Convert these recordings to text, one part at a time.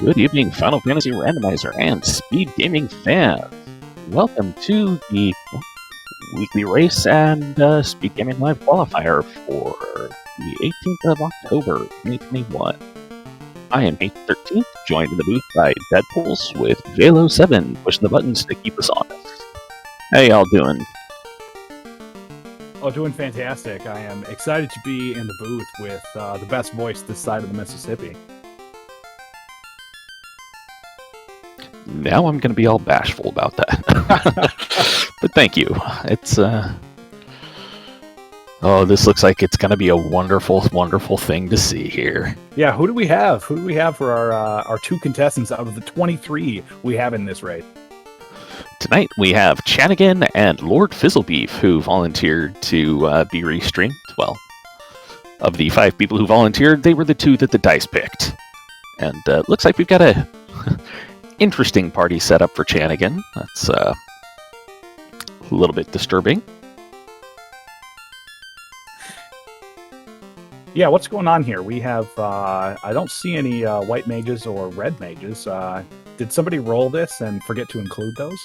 Good evening, Final Fantasy Randomizer and SpeedGaming fans. Welcome to the weekly race and SpeedGaming Live Qualifier for the 18th of October, 2021. I am Nate 13th, joined in the booth by Deadpools with Velo7, pushing the buttons to keep us honest. How y'all doing? Oh, doing fantastic. I am excited to be in the booth with the best voice this side of the Mississippi. Now I'm going to be all bashful about that. But thank you. It's, oh, this looks like it's going to be a wonderful, wonderful thing to see here. Yeah, who do we have? Who do we have for our two contestants out of the 23 we have in this race? Tonight we have Chanigan and Lord Fizzlebeef, who volunteered to be restreamed. Well, of the 5 people who volunteered, they were the 2 that the dice picked. And looks like we've got a interesting party set up for Chanigan. That's a little bit disturbing. Yeah, what's going on here? We have, I don't see any white mages or red mages. Did somebody roll this and forget to include those?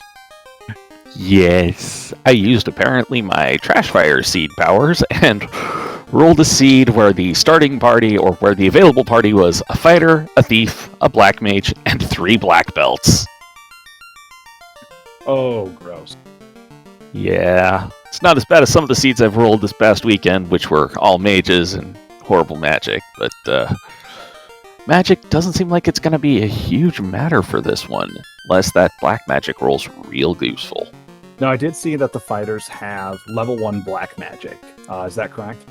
Yes, I used apparently my Trashfire seed powers and rolled a seed where the starting party, or where the available party, was a fighter, a thief, a black mage, and 3 black belts. Oh, gross. Yeah, it's not as bad as some of the seeds I've rolled this past weekend, which were all mages and horrible magic, but magic doesn't seem like it's going to be a huge matter for this one, unless that black magic rolls real useful. No, I did see that the fighters have level 1 black magic. Is that correct?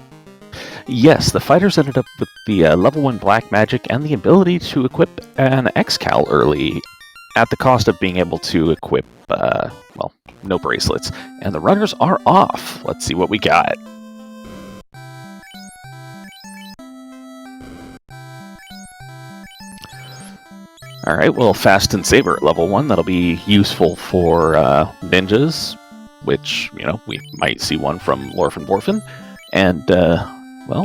Yes, the fighters ended up with the level 1 black magic and the ability to equip an X-Cal early at the cost of being able to equip, well, no bracelets. And the runners are off. Let's see what we got. Alright, well, Fast and Saber at level 1. That'll be useful for ninjas, which, you know, we might see one from Lorphin Borphin. And, well,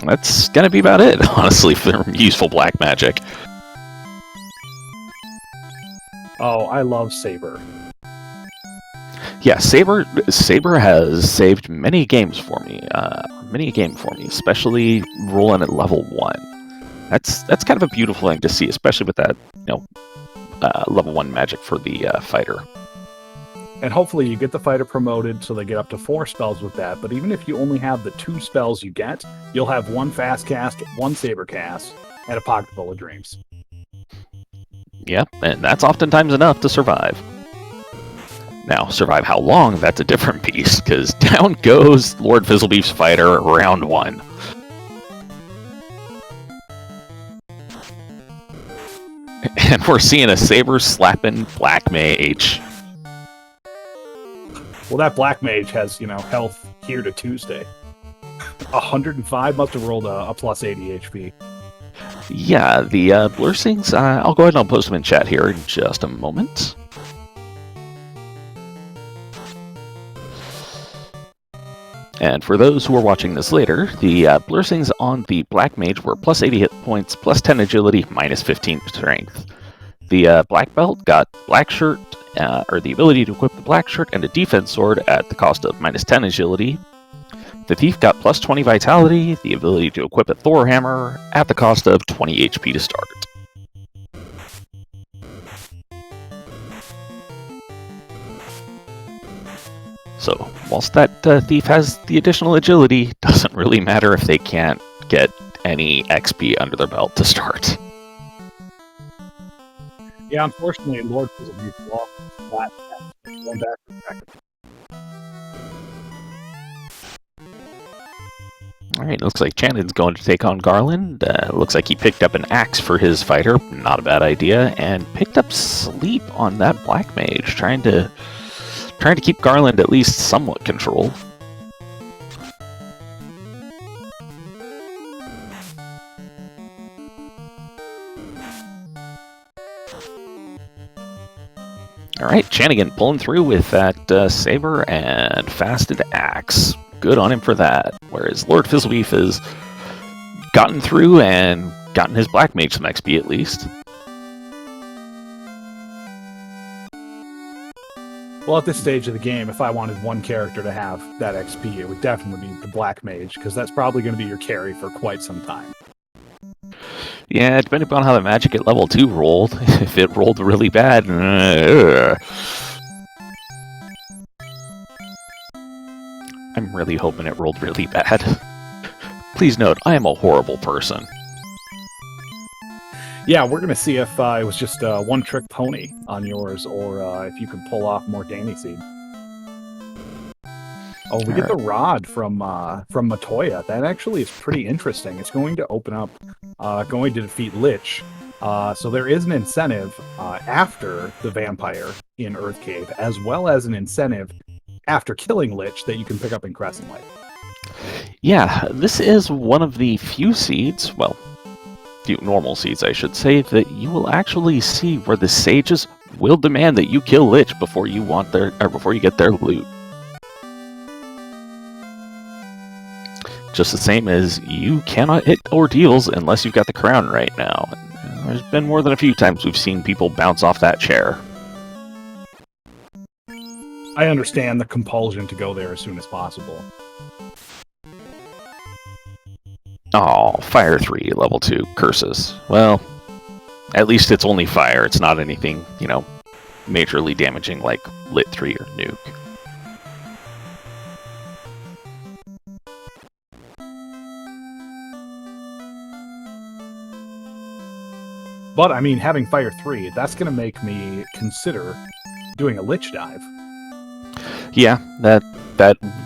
that's gonna be about it, honestly, for useful black magic. Oh, I love Saber. Yeah, Saber has saved many games for me. Especially rolling at level 1. That's kind of a beautiful thing to see, especially with that, you know, level 1 magic for the fighter. And hopefully you get the fighter promoted so they get up to 4 spells with that. But even if you only have the 2 spells you get, you'll have 1 fast cast, 1 saber cast, and a pocket full of dreams. Yep, and that's oftentimes enough to survive. Now, survive how long, that's a different piece, because down goes Lord Fizzlebeef's fighter, round 1. And we're seeing a saber-slapping black mage. Well, that black mage has, you know, health here to Tuesday. 105 must have rolled a plus 80 HP. Yeah, the Blursings, I'll go ahead and I'll post them in chat here in just a moment. And for those who are watching this later, the Blursings on the Black Mage were plus 80 hit points, plus 10 agility, minus 15 strength. The Black Belt got Black Shirt, or the ability to equip the Black Shirt and a defense sword at the cost of minus 10 agility. The Thief got plus 20 vitality, the ability to equip a Thor Hammer at the cost of 20 HP to start. So, whilst that Thief has the additional agility, doesn't really matter if they can't get any XP under their belt to start. Yeah, unfortunately, Lord Fizzlebeef lost that. Going back for a second. Alright, looks like Channon's going to take on Garland. Looks like he picked up an axe for his fighter, not a bad idea, and picked up Sleep on that Black Mage, trying to keep Garland at least somewhat controlled. Alright, Chanigan pulling through with that Saber and Fasted Axe. Good on him for that. Whereas Lord Fizzlebeef has gotten through and gotten his Black Mage some XP at least. Well, at this stage of the game, if I wanted one character to have that XP, it would definitely be the Black Mage, because that's probably going to be your carry for quite some time. Yeah, depending upon how the magic at level 2 rolled. If it rolled really bad... I'm really hoping it rolled really bad. Please note, I am a horrible person. Yeah, we're going to see if it was just a one-trick pony on yours, or if you could pull off more Danny Seed. Oh, we get the rod from Matoya. That actually is pretty interesting. It's going to open up, going to defeat Lich. So there is an incentive after the vampire in Earth Cave, as well as an incentive after killing Lich that you can pick up in Crescent Light. Yeah, this is one of the few seeds, well, few normal seeds, I should say, that you will actually see where the sages will demand that you kill Lich before you get their loot. Just the same as you cannot hit ordeals unless you've got the crown right now. There's been more than a few times we've seen people bounce off that chair. I understand the compulsion to go there as soon as possible. Oh, Fire 3, level 2, curses. Well, at least it's only fire. It's not anything, majorly damaging like Lit 3 or Nuke. But, I mean, having Fire 3, that's going to make me consider doing a Lich dive. Yeah, that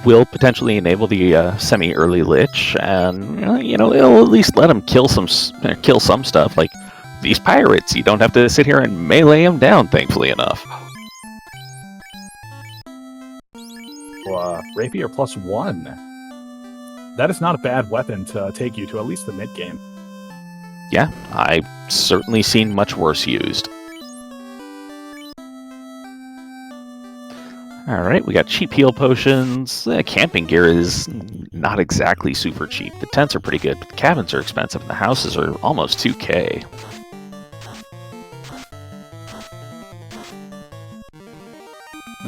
will potentially enable the semi-early Lich, and it'll at least let him kill some stuff. Like these pirates, you don't have to sit here and melee them down. Thankfully enough. Rapier +1. That is not a bad weapon to take you to at least the mid game. Yeah, I've certainly seen much worse used. Alright, we got cheap heal potions. Camping gear is not exactly super cheap. The tents are pretty good, but the cabins are expensive, and the houses are almost 2K.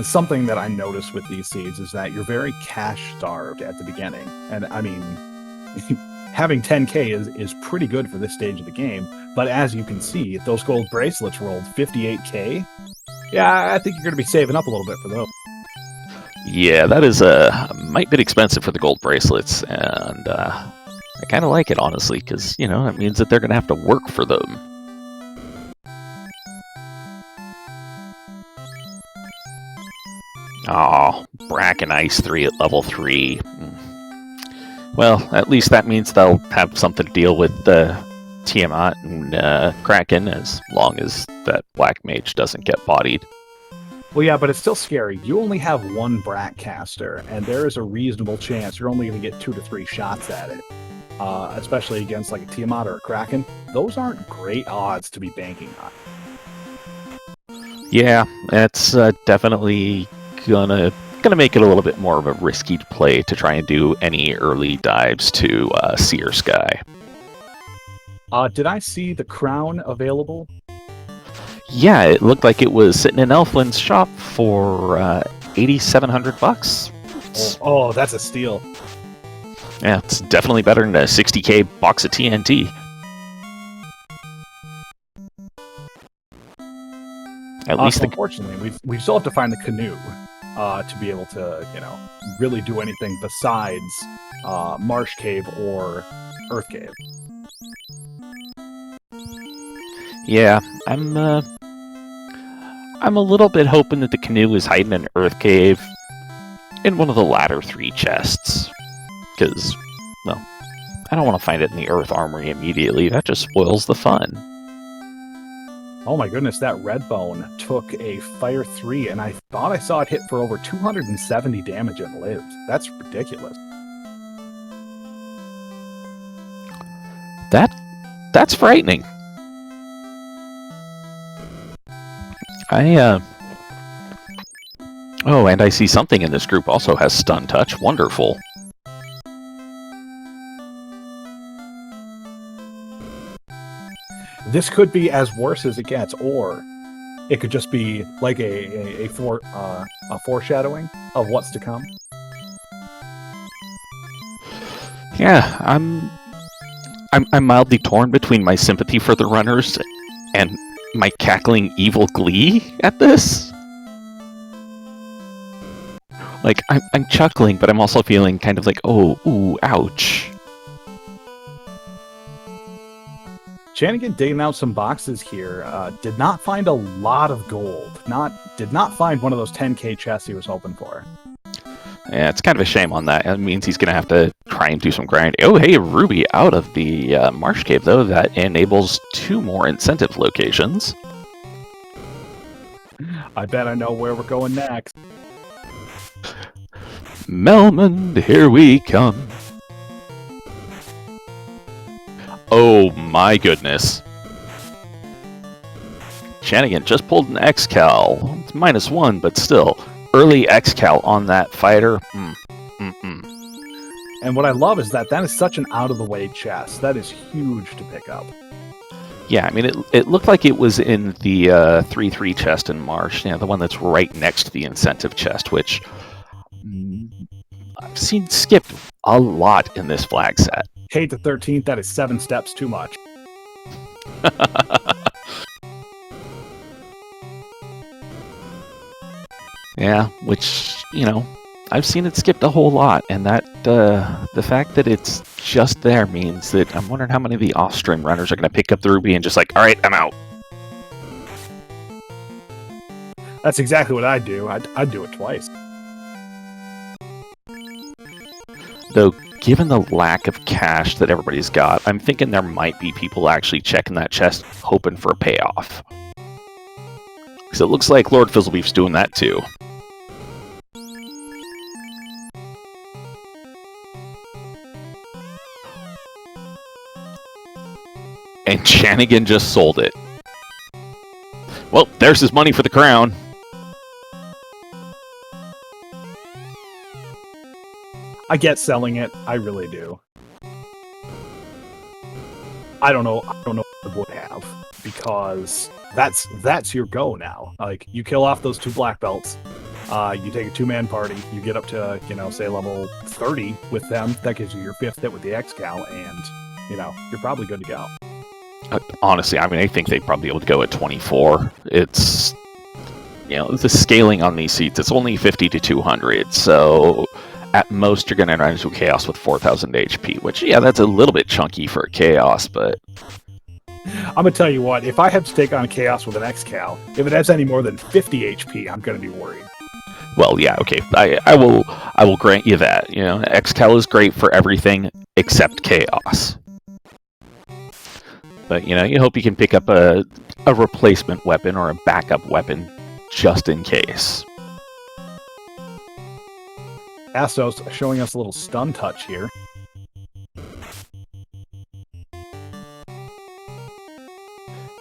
Something that I noticed with these seeds is that you're very cash-starved at the beginning. And, I mean, having 10K is pretty good for this stage of the game, but as you can see, those gold bracelets rolled 58K. Yeah, I think you're going to be saving up a little bit for those. Yeah, that is might be expensive for the gold bracelets, and I kind of like it, honestly, because, that means that they're going to have to work for them. Oh, Bracken Ice 3 at level 3. Well, at least that means they'll have something to deal with Tiamat and Kraken, as long as that Black Mage doesn't get bodied. Well, yeah, but it's still scary. You only have one Brat caster, and there is a reasonable chance you're only going to get 2 to 3 shots at it. Especially against like a Tiamat or a Kraken. Those aren't great odds to be banking on. Yeah, that's definitely gonna make it a little bit more of a risky play to try and do any early dives to Seer Sky. Did I see the crown available? Yeah, it looked like it was sitting in Elflin's shop for $8,700. Oh, that's a steal. Yeah, it's definitely better than a 60K box of TNT. At least, unfortunately, we still have to find the canoe to be able to, really do anything besides Marsh Cave or Earth Cave. Yeah, I'm a little bit hoping that the canoe is hiding in Earth Cave in one of the latter 3 chests. Because, well, I don't want to find it in the Earth Armory immediately. That just spoils the fun. Oh my goodness, that Redbone took a Fire 3, and I thought I saw it hit for over 270 damage and lived. That's ridiculous. That's frightening. Oh, and I see something in this group also has Stun Touch. Wonderful. This could be as worse as it gets, or it could just be like a foreshadowing of what's to come. Yeah, I'm mildly torn between my sympathy for the runners and my cackling evil glee at this. Like, I'm chuckling, but I'm also feeling kind of like, oh, ooh, ouch. Shanigan digging out some boxes here. Did not find a lot of gold. Did not find one of those 10k chests he was hoping for. Yeah, it's kind of a shame on that. It means he's going to have to try and do some grinding. Oh, hey, Ruby out of the Marsh Cave, though. That enables 2 more incentive locations. I bet I know where we're going next. Melmond, here we come. Oh my goodness. Shanigan just pulled an X-Cal. It's -1, but still. Early X-Cal on that fighter. And what I love is that is such an out-of-the-way chest. That is huge to pick up. Yeah, I mean, it looked like it was in the 3-3 chest in Marsh. Yeah, the one that's right next to the incentive chest, which I've seen skipped a lot in this flag set. Hate the 13th, that is 7 steps too much. Yeah, which, you know, I've seen it skipped a whole lot, and that the fact that it's just there means that I'm wondering how many of the off-stream runners are going to pick up the Ruby and just like, all right, I'm out. That's exactly what I'd do. I'd do it twice. Though, given the lack of cash that everybody's got, I'm thinking there might be people actually checking that chest hoping for a payoff. Because it looks like Lord Fizzlebeef's doing that too. And Shanigan just sold it. Well, there's his money for the crown. I get selling it. I really do. I don't know what I would have, because that's your go now. Like, you kill off those 2 black belts, you take a 2-man party, you get up to, say level 30 with them. That gives you your 5th hit with the X-Cal, and, you're probably good to go. Honestly, I mean, I think they'd probably be able to go at 24. It's, the scaling on these seats, it's only 50 to 200, so at most you're going to run into Chaos with 4,000 HP, which, yeah, that's a little bit chunky for a Chaos, but... I'm going to tell you what, if I have to take on Chaos with an X-Cal, if it has any more than 50 HP, I'm going to be worried. Well, yeah, okay, I will grant you that. X-Cal is great for everything except Chaos. But, you hope you can pick up a replacement weapon or a backup weapon just in case. Astos showing us a little stun touch here. A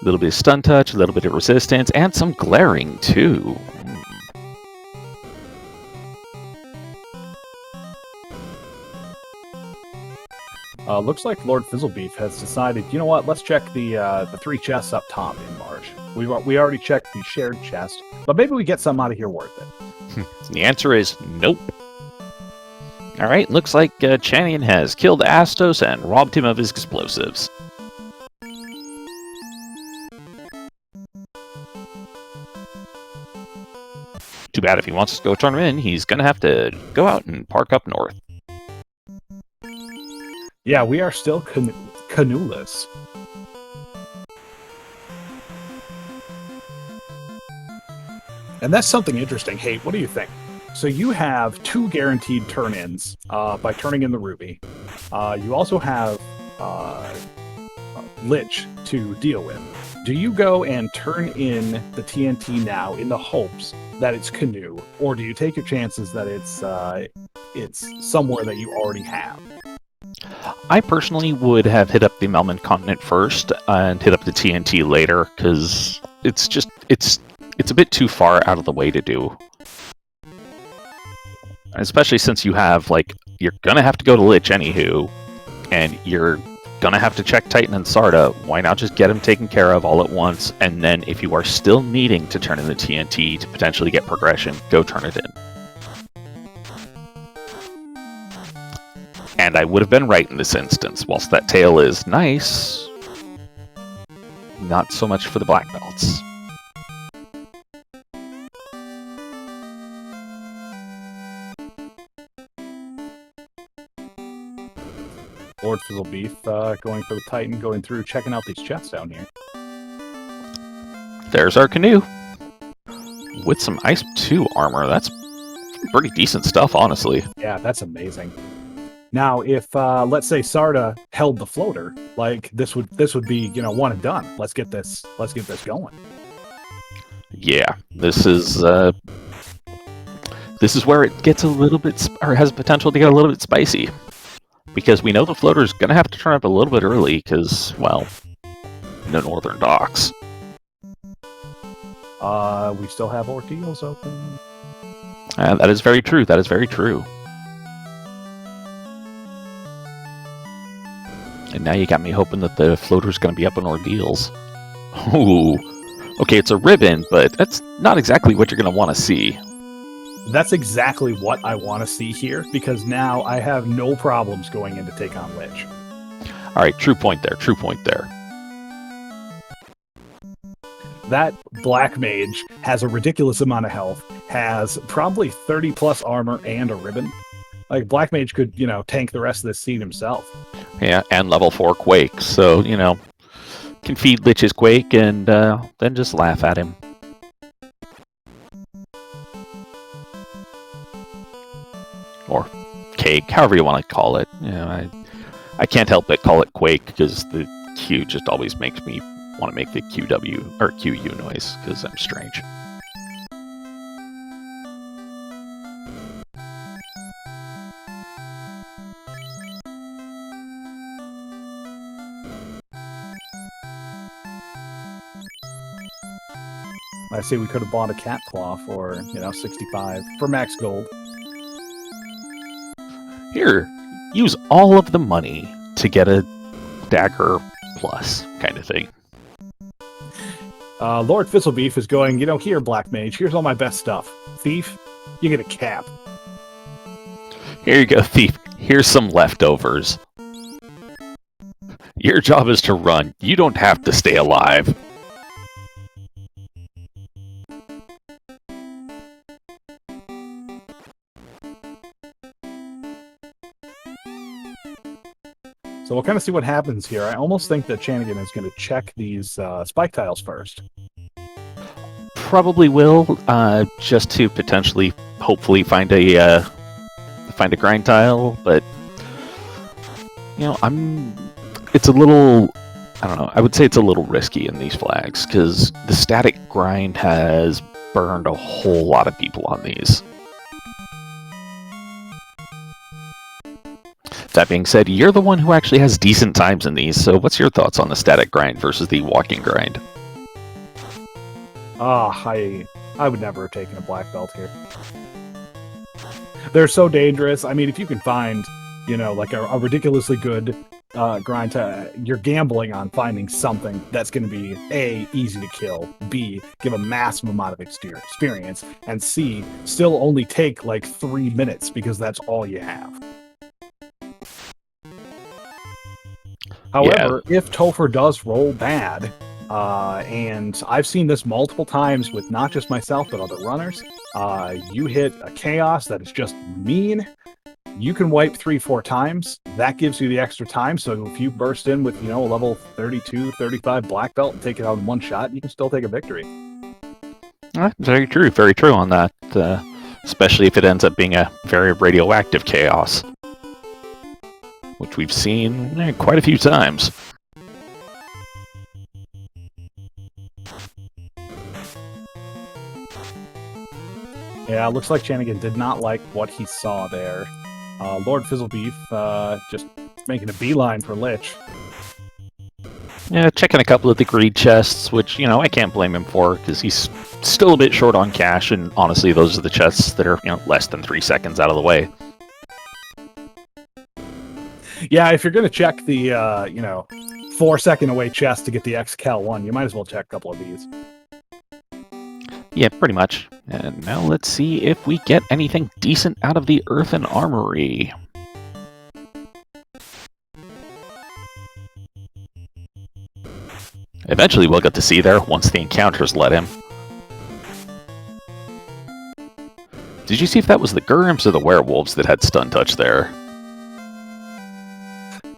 little bit of stun touch, a little bit of resistance, and some glaring, too. Looks like Lord Fizzlebeef has decided, you know what, let's check the 3 chests up top in Marsh. We already checked the shared chest, but maybe we get some out of here worth it. The answer is nope. Alright, looks like Chanian has killed Astos and robbed him of his explosives. Too bad if he wants to go turn him in, he's gonna have to go out and park up north. Yeah, we are still canoeless. And that's something interesting. Hey, what do you think? So you have 2 guaranteed turn-ins by turning in the Ruby. You also have Lich to deal with. Do you go and turn in the TNT now in the hopes that it's Canoe, or do you take your chances that it's somewhere that you already have? I personally would have hit up the Melman continent first and hit up the TNT later, because it's a bit too far out of the way to do. Especially since you have, you're gonna have to go to Lich anywho, and you're gonna have to check Titan and Sarda, why not just get them taken care of all at once, and then if you are still needing to turn in the TNT to potentially get progression, go turn it in. And I would have been right in this instance. Whilst that tail is nice, not so much for the black belts. Lord Fizzle Beef going for the Titan, going through, checking out these chests down here. There's our canoe. With some Ice 2 armor. That's pretty decent stuff, honestly. Yeah, that's amazing. Now, if let's say Sarda held the floater, like this would be, you know, one and done. Let's get this going. Yeah, this is where it gets a little bit, or has potential to get a little bit spicy. Because we know the floater's going to have to turn up a little bit early because, well, the northern docks. We still have ordeals open. That is very true. That is very true. And now you got me hoping that the floater's going to be up in ordeals. Ooh. Okay, it's a ribbon, but that's not exactly what you're going to want to see. That's exactly what I want to see here, because now I have no problems going in to take on Lich. Alright, true point there, true point there. That Black Mage has a ridiculous amount of health, has probably 30 plus armor and a ribbon. Like, Black Mage could, you know, tank the rest of this scene himself. Yeah, and level 4 Quake, so, you know, can feed Lich's Quake and then just laugh at him. Or cake, however you want to call it. You know, I can't help but call it Quake because the Q just always makes me want to make the QW or QU noise because I'm strange. I say we could have bought a cat claw for, you know, 65 for max gold. Here, use all of the money to get a dagger plus kind of thing. Lord Fizzlebeef is going, you know, here, Black Mage, here's all my best stuff. Thief, you get a cap. Here you go, Thief. Here's some leftovers. Your job is to run. You don't have to stay alive. So we'll kind of see what happens here. I almost think that Chanigan is going to check these spike tiles first. Probably will, just to potentially, hopefully, find a grind tile. But you know, it's a little, I don't know. I would say it's a little risky in these flags because the static grind has burned a whole lot of people on these. That being said, you're the one who actually has decent times in these, so what's your thoughts on the static grind versus the walking grind? I would never have taken a black belt here. They're so dangerous. I mean, if you can find, you know, like a ridiculously good grind, you're gambling on finding something that's going to be A, easy to kill, B, give a massive amount of experience, and C, still only take like 3 minutes because that's all you have. However, if Topher does roll bad, and I've seen this multiple times with not just myself, but other runners, you hit a chaos that is just mean, you can wipe 3-4 times. That gives you the extra time, so if you burst in with, you know, a level 32, 35 black belt and take it out in one shot, you can still take a victory. Very true on that, especially if it ends up being a very radioactive chaos. Which we've seen quite a few times. Yeah, looks like Chanigan did not like what he saw there. Lord Fizzlebeef just making a beeline for Lich. Yeah, checking a couple of the greed chests, which, you know, I can't blame him for, because he's still a bit short on cash, and honestly, those are the chests that are, you know, less than 3 seconds out of the way. Yeah, if you're going to check the, 4-second away chest to get the XCal 1, you might as well check a couple of these. Yeah, pretty much. And now let's see if we get anything decent out of the Earthen Armory. Eventually we'll get to see there once the encounters let him. Did you see if that was the Gurms or the werewolves that had stun touch there?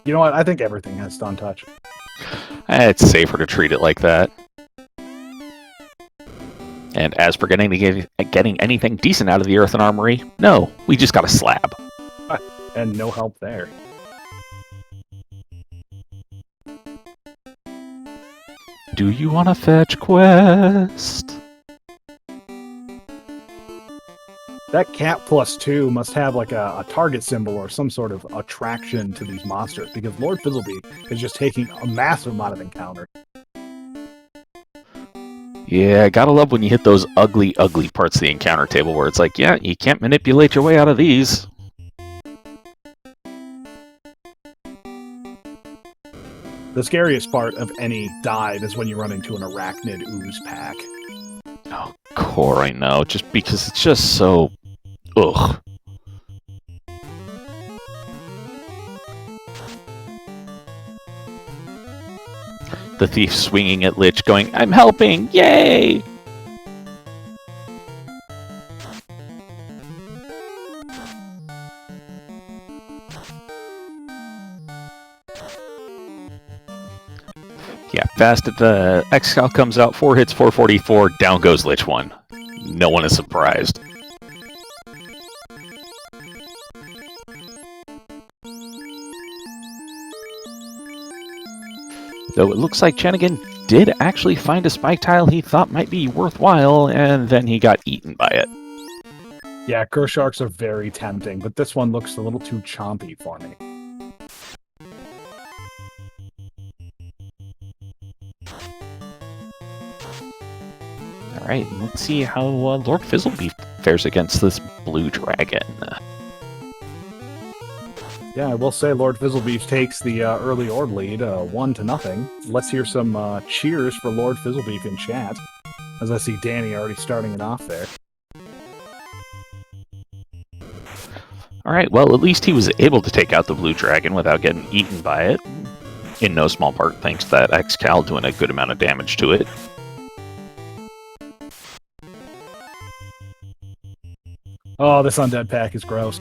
You know what? I think everything has stun touch. It's safer to treat it like that. And as for getting anything decent out of the Earthen Armory, no, we just got a slab. And no help there. Do you want a fetch quest? That cat +2 must have like a target symbol or some sort of attraction to these monsters, because Lord Fizzlebeak is just taking a massive amount of encounter. Yeah, gotta love when you hit those ugly, ugly parts of the encounter table where it's like, yeah, you can't manipulate your way out of these. The scariest part of any dive is when you run into an arachnid ooze pack. Oh, core, I know, just because it's just so... ugh. The thief swinging at Lich going, I'm helping! Yay! Yeah, fast at the X-Cal comes out, 4 hits, 444, down goes Lich 1. No one is surprised. Though it looks like Chenigan did actually find a spike tile he thought might be worthwhile, and then he got eaten by it. Yeah, Gersharks are very tempting, but this one looks a little too chompy for me. Alright, let's see how Lord Fizzlebeef fares against this blue dragon. Yeah, I will say Lord Fizzlebeef takes the early Ord lead, 1-0. Let's hear some cheers for Lord Fizzlebeef in chat, as I see Danny already starting it off there. Alright, well, at least he was able to take out the blue dragon without getting eaten by it. In no small part thanks to that X-Cal doing a good amount of damage to it. Oh, this undead pack is gross.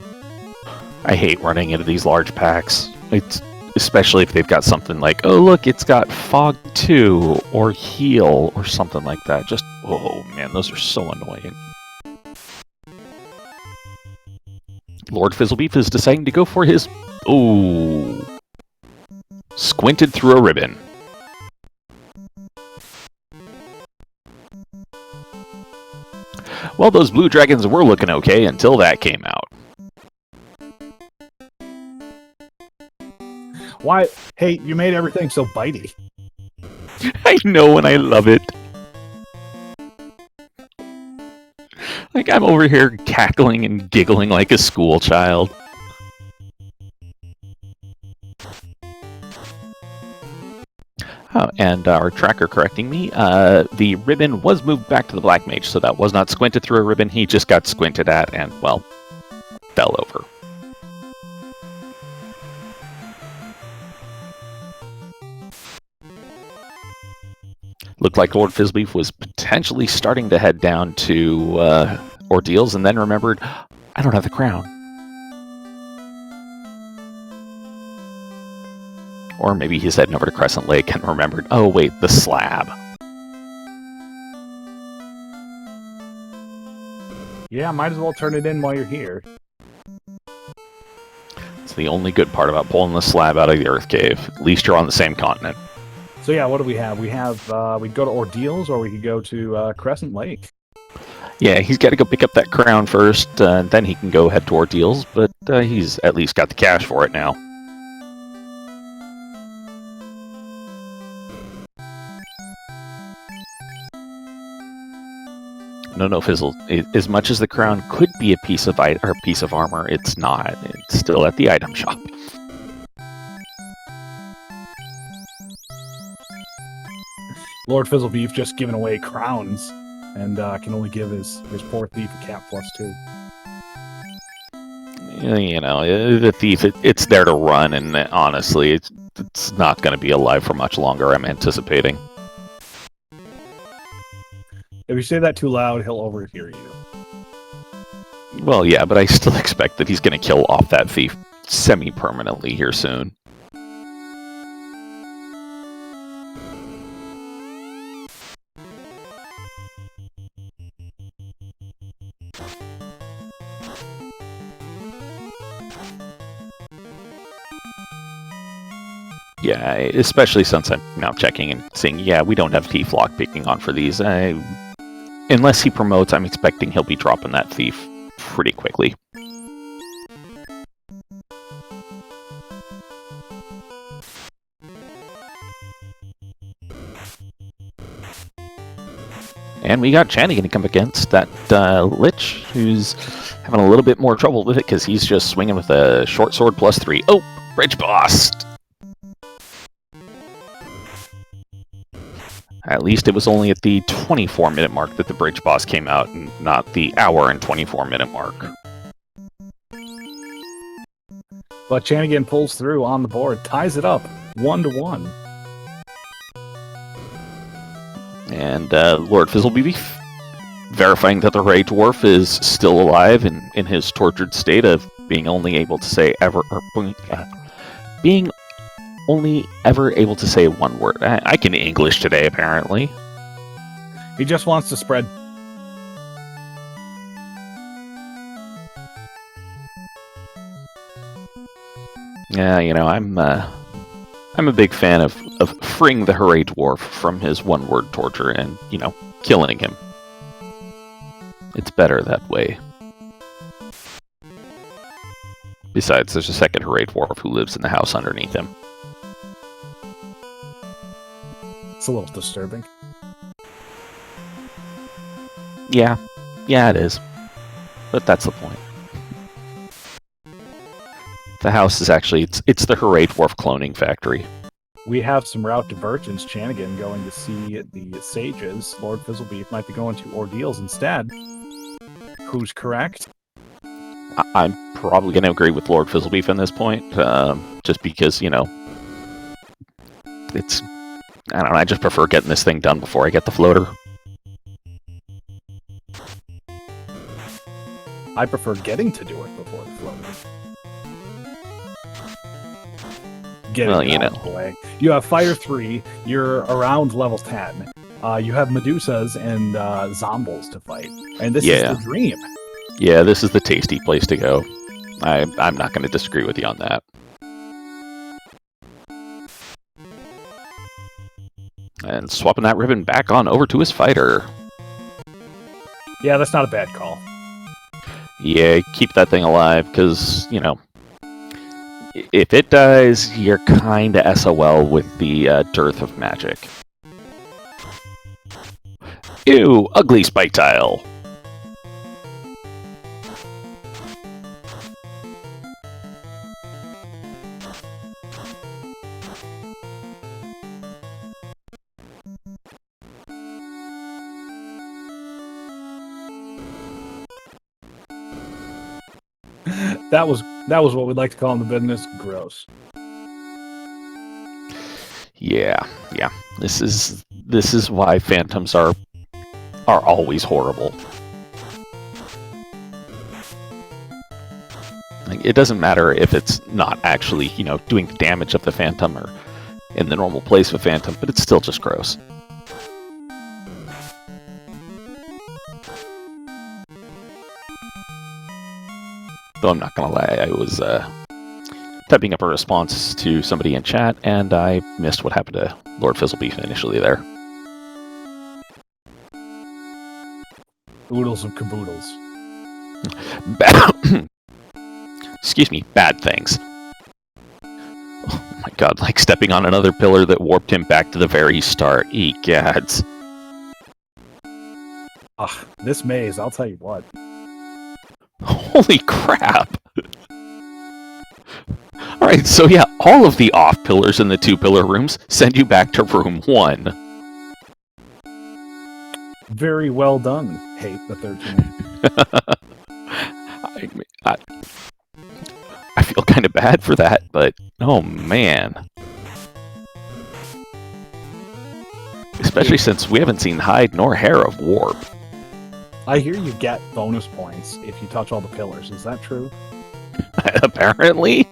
I hate running into these large packs. It's especially if they've got something like, oh look, it's got Fog 2 or Heal or something like that. Just, oh man, those are so annoying. Lord Fizzlebeef is deciding to go for his... ooh. Squinted through a ribbon. Well, those blue dragons were looking okay until that came out. Why? Hey, you made everything so bitey. I know and I love it. Like, I'm over here cackling and giggling like a school child. Oh, and our tracker correcting me, the ribbon was moved back to the Black Mage, so that was not squinted through a ribbon, he just got squinted at and, well, fell over. Looked like Lord Fizzlebeef was potentially starting to head down to Ordeals, and then remembered, I don't have the crown. Or maybe he's heading over to Crescent Lake and remembered, oh wait, the slab. Yeah, might as well turn it in while you're here. It's the only good part about pulling the slab out of the Earth Cave. At least you're on the same continent. So yeah, what do we have? We could go to Ordeals, or we could go to Crescent Lake. Yeah, he's got to go pick up that crown first, then he can go head to Ordeals, but he's at least got the cash for it now. No, Fizzle. As much as the crown could be a piece of armor, it's not. It's still at the item shop. Lord Fizzlebeef just giving away crowns and can only give his poor thief a cap +2. You know, the thief, it's there to run, and honestly, it's not going to be alive for much longer, I'm anticipating. If you say that too loud, he'll overhear you. Well, yeah, but I still expect that he's going to kill off that thief semi-permanently here soon. Yeah, especially since I'm now checking and seeing, yeah, we don't have thief lock picking on for these. Unless he promotes, I'm expecting he'll be dropping that thief pretty quickly. And we got Channy going to come against that Lich, who's having a little bit more trouble with it because he's just swinging with a short sword +3. Oh, bridge boss! At least it was only at the 24-minute mark that the bridge boss came out, and not the hour and 24-minute mark. But Chanigan pulls through on the board, ties it up 1-1. And Lord Fizzlebeef verifying that the Ray Dwarf is still alive and in his tortured state of being only able to say being only ever able to say one word. I can English today, apparently. He just wants to spread. Yeah, you know, I'm a big fan of freeing the Hooray Dwarf from his one-word torture and, you know, killing him. It's better that way. Besides, there's a second Hooray Dwarf who lives in the house underneath him. It's a little disturbing. Yeah, it is. But that's the point. The house is actually, it's the Hooray Dwarf cloning factory. We have some route divergence. Chanigan going to see the sages. Lord Fizzlebeef might be going to ordeals instead. Who's correct? I'm probably going to agree with Lord Fizzlebeef in this point, just because, you know, it's, I don't know, I just prefer getting this thing done before I get the floater. I prefer getting to do it before the floater. Well, you know. Away. You have Fire 3, you're around level 10. You have Medusas and Zombles to fight. And this is the dream. Yeah, this is the tasty place to go. I'm not going to disagree with you on that. And swapping that ribbon back on over to his fighter. Yeah, that's not a bad call. Yeah, keep that thing alive, because, you know, if it dies, you're kinda SOL with the dearth of magic. Ew, ugly spike tile! That was what we'd like to call in the business gross. Yeah. This is why phantoms are always horrible. Like, it doesn't matter if it's not actually, you know, doing the damage of the phantom or in the normal place of phantom, but it's still just gross. Though I'm not gonna lie, I was typing up a response to somebody in chat, and I missed what happened to Lord Fizzlebeef initially there. Oodles of caboodles. Excuse me, bad things. Oh my god, like stepping on another pillar that warped him back to the very start. Egads. Ugh, this maze, I'll tell you what. Holy crap! Alright, so yeah, all of the off pillars in the 2-pillar rooms send you back to room 1. Very well done, Hate the 13. I feel kind of bad for that, but oh man. Especially since we haven't seen hide nor hair of Warp. I hear you get bonus points if you touch all the pillars. Is that true? Apparently.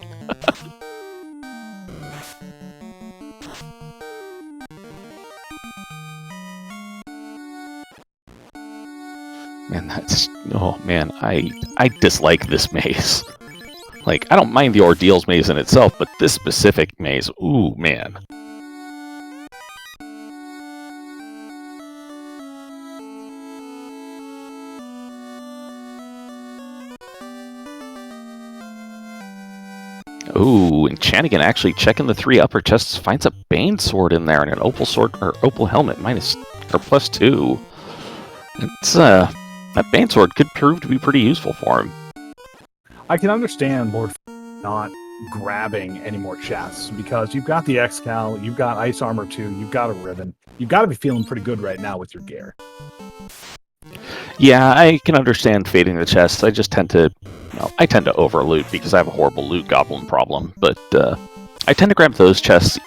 Man, oh man, I dislike this maze. Like, I don't mind the Ordeals maze in itself, but this specific maze, ooh man. Ooh, and Chanigan actually checking the 3 upper chests, finds a Bane sword in there and an Opal sword or Opal helmet +2. It's that Bane sword could prove to be pretty useful for him. I can understand Lord not grabbing any more chests because you've got the X-Cal, you've got Ice Armor 2, you've got a Ribbon. You've got to be feeling pretty good right now with your gear. Yeah, I can understand fading the chests. I just tend to over loot because I have a horrible loot goblin problem. But I tend to grab those chests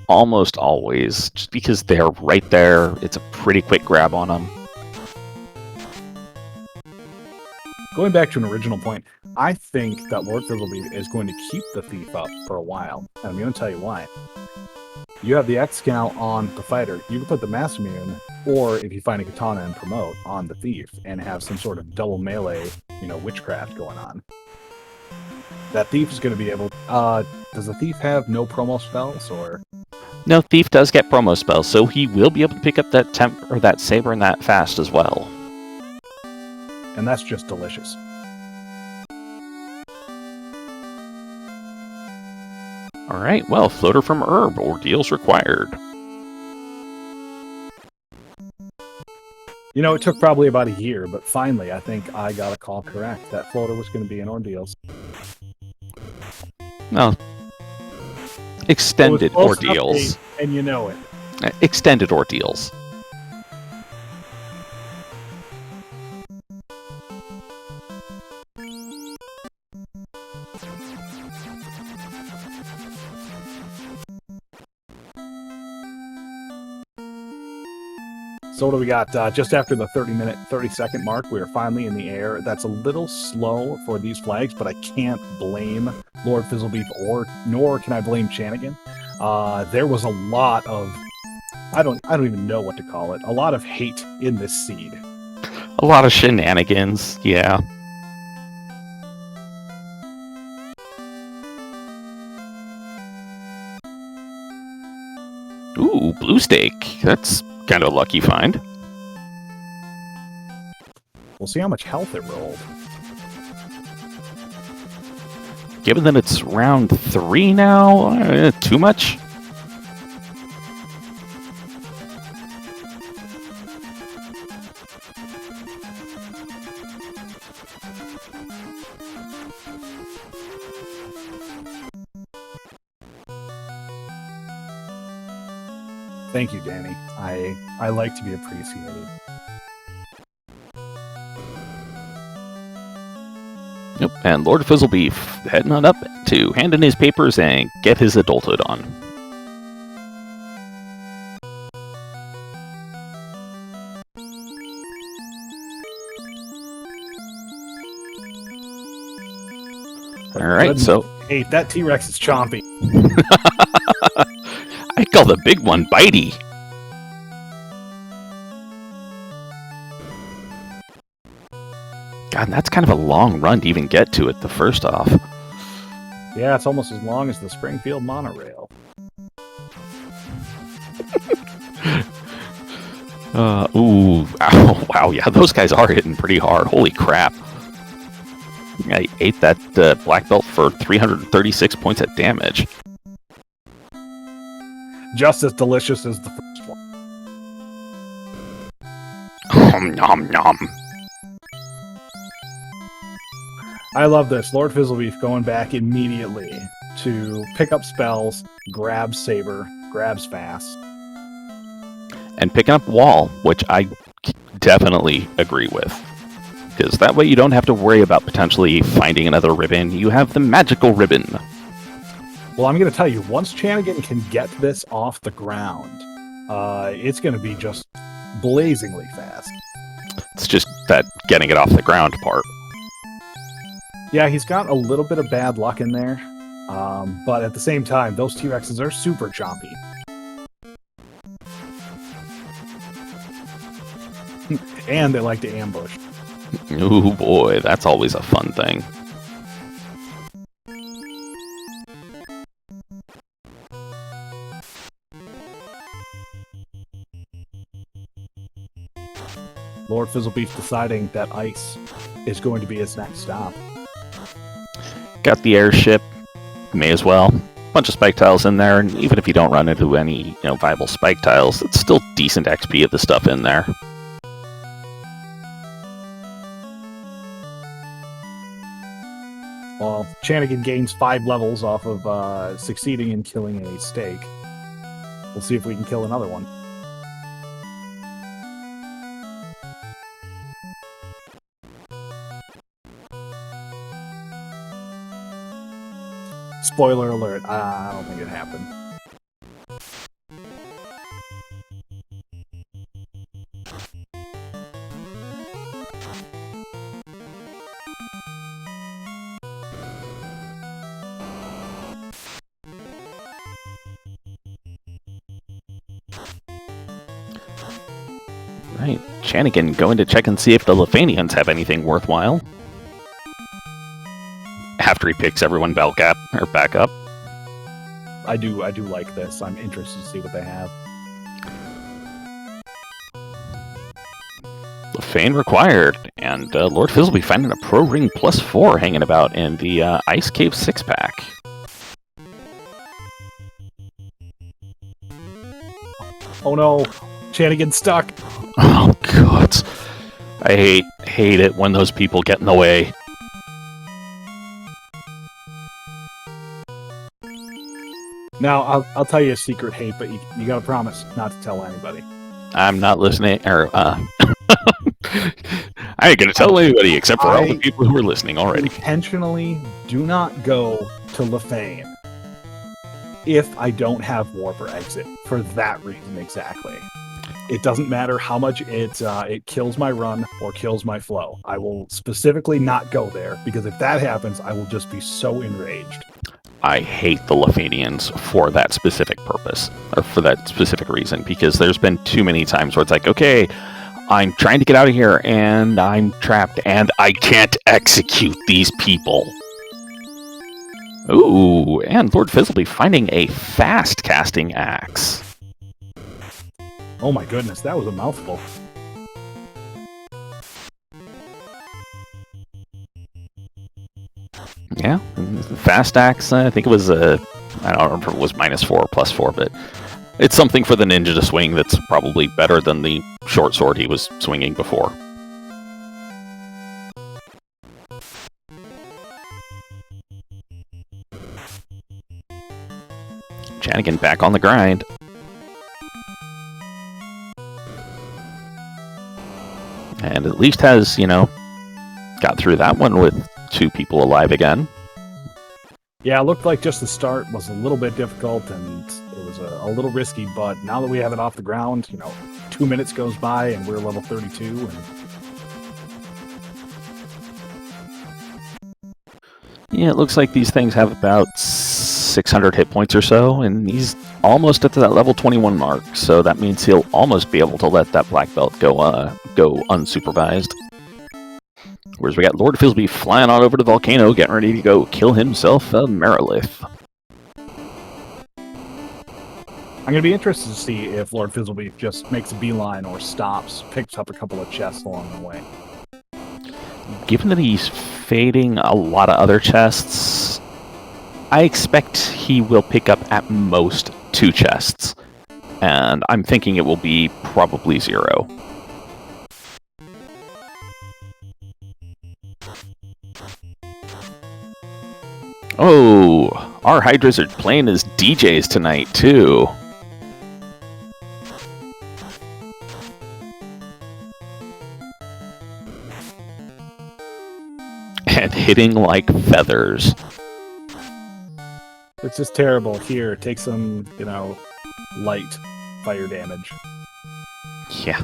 almost always just because they're right there. It's a pretty quick grab on them. Going back to an original point, I think that Lord Fizzlebeef is going to keep the Thief up for a while, and I'm going to tell you why. You have the X-Cal on the Fighter, you can put the Mass Immune, or if you find a Katana and Promote, on the Thief, and have some sort of double melee, witchcraft going on. That Thief is going to be able... does the Thief have no promo spells, or...? No, Thief does get promo spells, so he will be able to pick up that temp or that saber and that fast as well. And that's just delicious. Alright, well, floater from Herb, Ordeals required. It took probably about a year, but finally, I think I got a call correct. That floater was going to be in Ordeals. No. Extended Ordeals. And you know it. Extended Ordeals. So what do we got? Just after the 30-second mark, we are finally in the air. That's a little slow for these flags, but I can't blame Lord Fizzlebeef nor can I blame Chanigan. There was a lot of... I don't even know what to call it. A lot of hate in this seed. A lot of shenanigans, yeah. Ooh, blue stake. That's kind of a lucky find. We'll see how much health it rolled. Given that it's round 3 now, too much? Thank you, Danny. I like to be appreciated. Yep, and Lord Fizzlebeef heading on up to hand in his papers and get his adulthood on. Alright, so... Hey, that T-Rex is chompy. I call the big one Bitey. God, that's kind of a long run to even get to it, the first off. Yeah, it's almost as long as the Springfield monorail. Ooh, ow, wow, yeah, those guys are hitting pretty hard. Holy crap. I ate that black belt for 336 points of damage. Just as delicious as the first one. Nom nom. I love this. Lord Fizzlebeef going back immediately to pick up spells, grab Saber, grabs fast. And picking up Wall, which I definitely agree with. Because that way you don't have to worry about potentially finding another ribbon. You have the magical ribbon. Well, I'm going to tell you, once Chanigan can get this off the ground, it's going to be just blazingly fast. It's just that getting it off the ground part. Yeah, he's got a little bit of bad luck in there, but at the same time, those T-Rexes are super choppy. And they like to ambush. Ooh boy, that's always a fun thing. Lord Fizzlebeef deciding that ice is going to be his next stop. Got the airship, may as well. Bunch of spike tiles in there, and even if you don't run into any, viable spike tiles, it's still decent XP of the stuff in there. Well, Chanigan gains 5 levels off of succeeding in killing a stake. We'll see if we can kill another one. Spoiler alert, I don't think it happened. Right, Chanigan going to check and see if the Lefanians have anything worthwhile. After he picks everyone back up. I do like this. I'm interested to see what they have. Lefane required, and Lord Fizz will be finding a Pro Ring +4 hanging about in the Ice Cave 6-pack. Oh no, Chanigan's stuck. Oh god, I hate it when those people get in the way. Now, I'll tell you a secret, hate, but you gotta promise not to tell anybody. I'm not listening, or I ain't gonna tell anybody except for all the people who are listening already. Intentionally do not go to Lefane if I don't have Warp or Exit, for that reason exactly. It doesn't matter how much it kills my run or kills my flow. I will specifically not go there, because if that happens, I will just be so enraged. I hate the Lefanians for that specific purpose, or for that specific reason, because there's been too many times where it's like, okay, I'm trying to get out of here, and I'm trapped, and I can't execute these people. Ooh, and Lord Fizz will be finding a fast casting axe. Oh my goodness, that was a mouthful. Yeah, fast axe, I think it was, I don't remember if it was -4 or +4, but it's something for the ninja to swing that's probably better than the short sword he was swinging before. Chanigan back on the grind. And at least has, got through that one with 2 people alive again. Yeah, it looked like just the start was a little bit difficult, and it was a little risky, but now that we have it off the ground, 2 minutes goes by and we're level 32, and... Yeah, it looks like these things have about 600 hit points or so, and he's almost at that level 21 mark, so that means he'll almost be able to let that black belt go unsupervised. Whereas we got Lord Fizzleby flying on over to the volcano, getting ready to go kill himself a Merilith. I'm going to be interested to see if Lord Fizzleby just makes a beeline or stops, picks up a couple of chests along the way. Given that he's fading a lot of other chests, I expect he will pick up at most 2 chests. And I'm thinking it will be probably 0. Oh, our Hydras are playing as DJs tonight, too. hitting like feathers. It's just terrible. Here, take some, light fire damage. Yeah.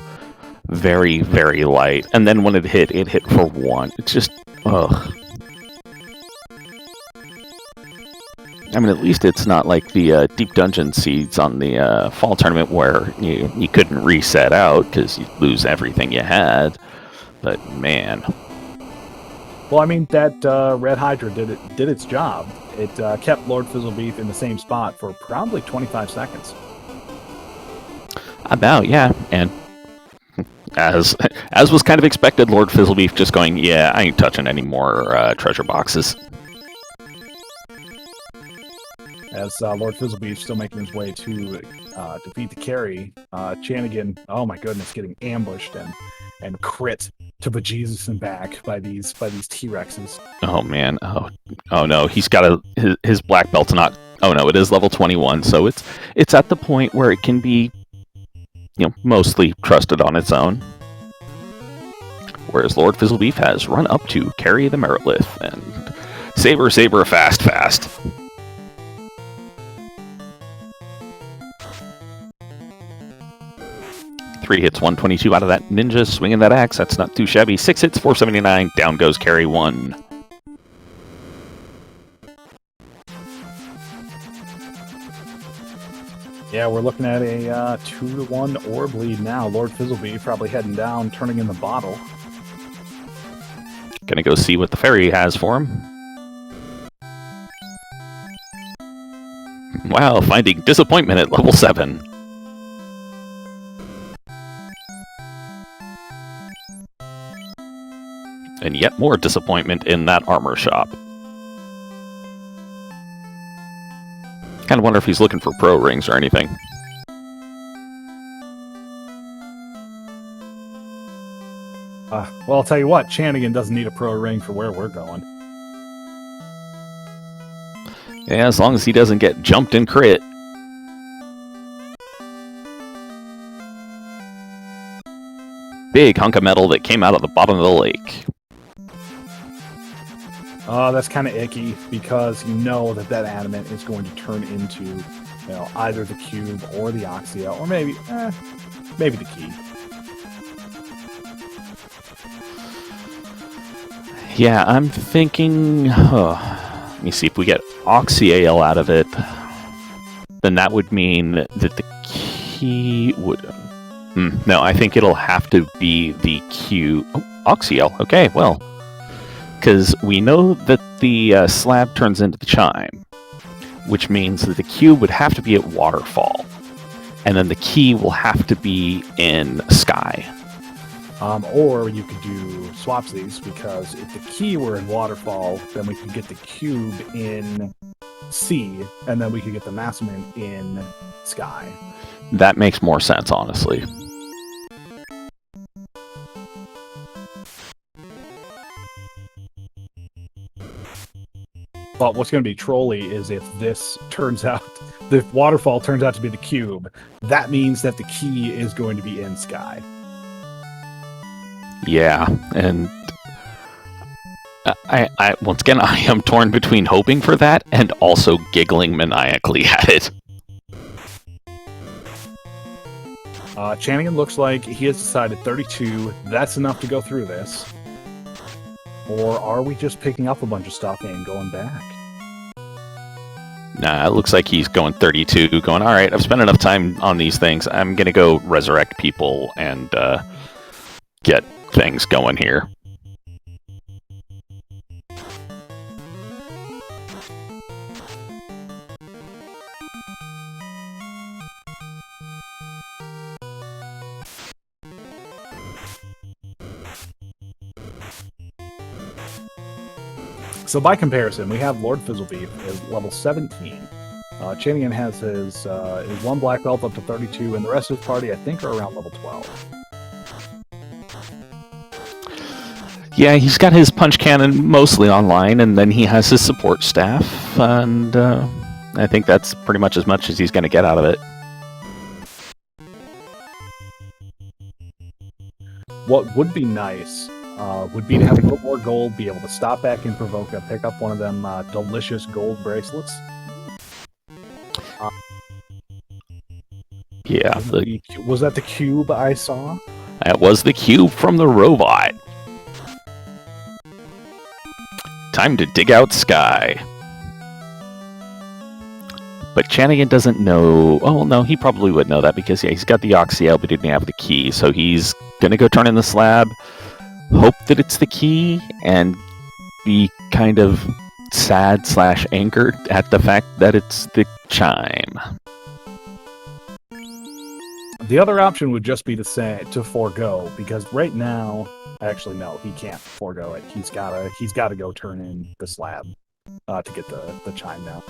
Very, very light. And then when it hit for 1. It's just, ugh. I mean, at least it's not like the Deep Dungeon seeds on the fall tournament where you couldn't reset out because you lose everything you had. But, man. Well, I mean, that Red Hydra did its job. It kept Lord Fizzlebeef in the same spot for probably 25 seconds. About, yeah. And as was kind of expected, Lord Fizzlebeef just going, yeah, I ain't touching any more treasure boxes. As Lord Fizzlebeef still making his way to defeat the carry, Chanigan, oh my goodness, getting ambushed and crit to bejesus and back by these T-Rexes. Oh man, oh no, he's got his black belt's not. Oh no, it is level 21, so it's at the point where it can be, mostly trusted on its own. Whereas Lord Fizzlebeef has run up to carry the Merilith and saber fast. 3 hits, 122 out of that ninja, swinging that axe. That's not too shabby. 6 hits, 479. Down goes carry 1. Yeah, we're looking at a 2-1 orb lead now. Lord Fizzlebeef probably heading down, turning in the bottle. Gonna go see what the fairy has for him. Wow, finding disappointment at level 7. And yet more disappointment in that armor shop. Kind of wonder if he's looking for pro rings or anything. Well, I'll tell you what, Chanigan doesn't need a pro ring for where we're going. Yeah, as long as he doesn't get jumped and crit. Big hunk of metal that came out of the bottom of the lake. That's kind of icky because you know that adamant is going to turn into, either the cube or the Oxia, or maybe the key. Yeah, I'm thinking. Let me see if we get Oxyale out of it. Then that would mean that the key would. No, I think it'll have to be the cube. Oh, Oxyale. Okay, well. Because we know that the slab turns into the chime, which means that the cube would have to be at waterfall, and then the key will have to be in sky. Or you could do swapsies, because if the key were in waterfall, then we could get the cube in sea, and then we could get the Massament in sky. That makes more sense, honestly. But what's going to be trolly is if this turns out, the waterfall turns out to be the cube, that means that the key is going to be in sky. Yeah, and I once again, I am torn between hoping for that and also giggling maniacally at it. Chanigan looks like he has decided 32, that's enough to go through this. Or are we just picking up a bunch of stuff and going back? Nah, it looks like he's going 32, going, alright, I've spent enough time on these things, I'm gonna go resurrect people and get things going here. So by comparison, we have Lord Fizzlebeef at level 17. Chanigan has his one black belt up to 32, and the rest of his party, I think, are around level 12. Yeah, he's got his punch cannon mostly online, and then he has his support staff, and I think that's pretty much as he's going to get out of it. What would be nice would be to have a little more gold, be able to stop back in Provoca, pick up one of them delicious gold bracelets. Yeah, Was that the cube I saw? that was the cube from the robot. Time to dig out Sky. But Chanigan doesn't know... Oh, no, he probably would know that because, yeah, he's got the Oxyel, but didn't have the key. So he's going to go turn in the slab, hope that it's the key, and be kind of sad/angered at the fact that it's the chime. The other option would just be to forego, because right now... Actually, no, he can't forego it. He's gotta go turn in the slab to get the chime now.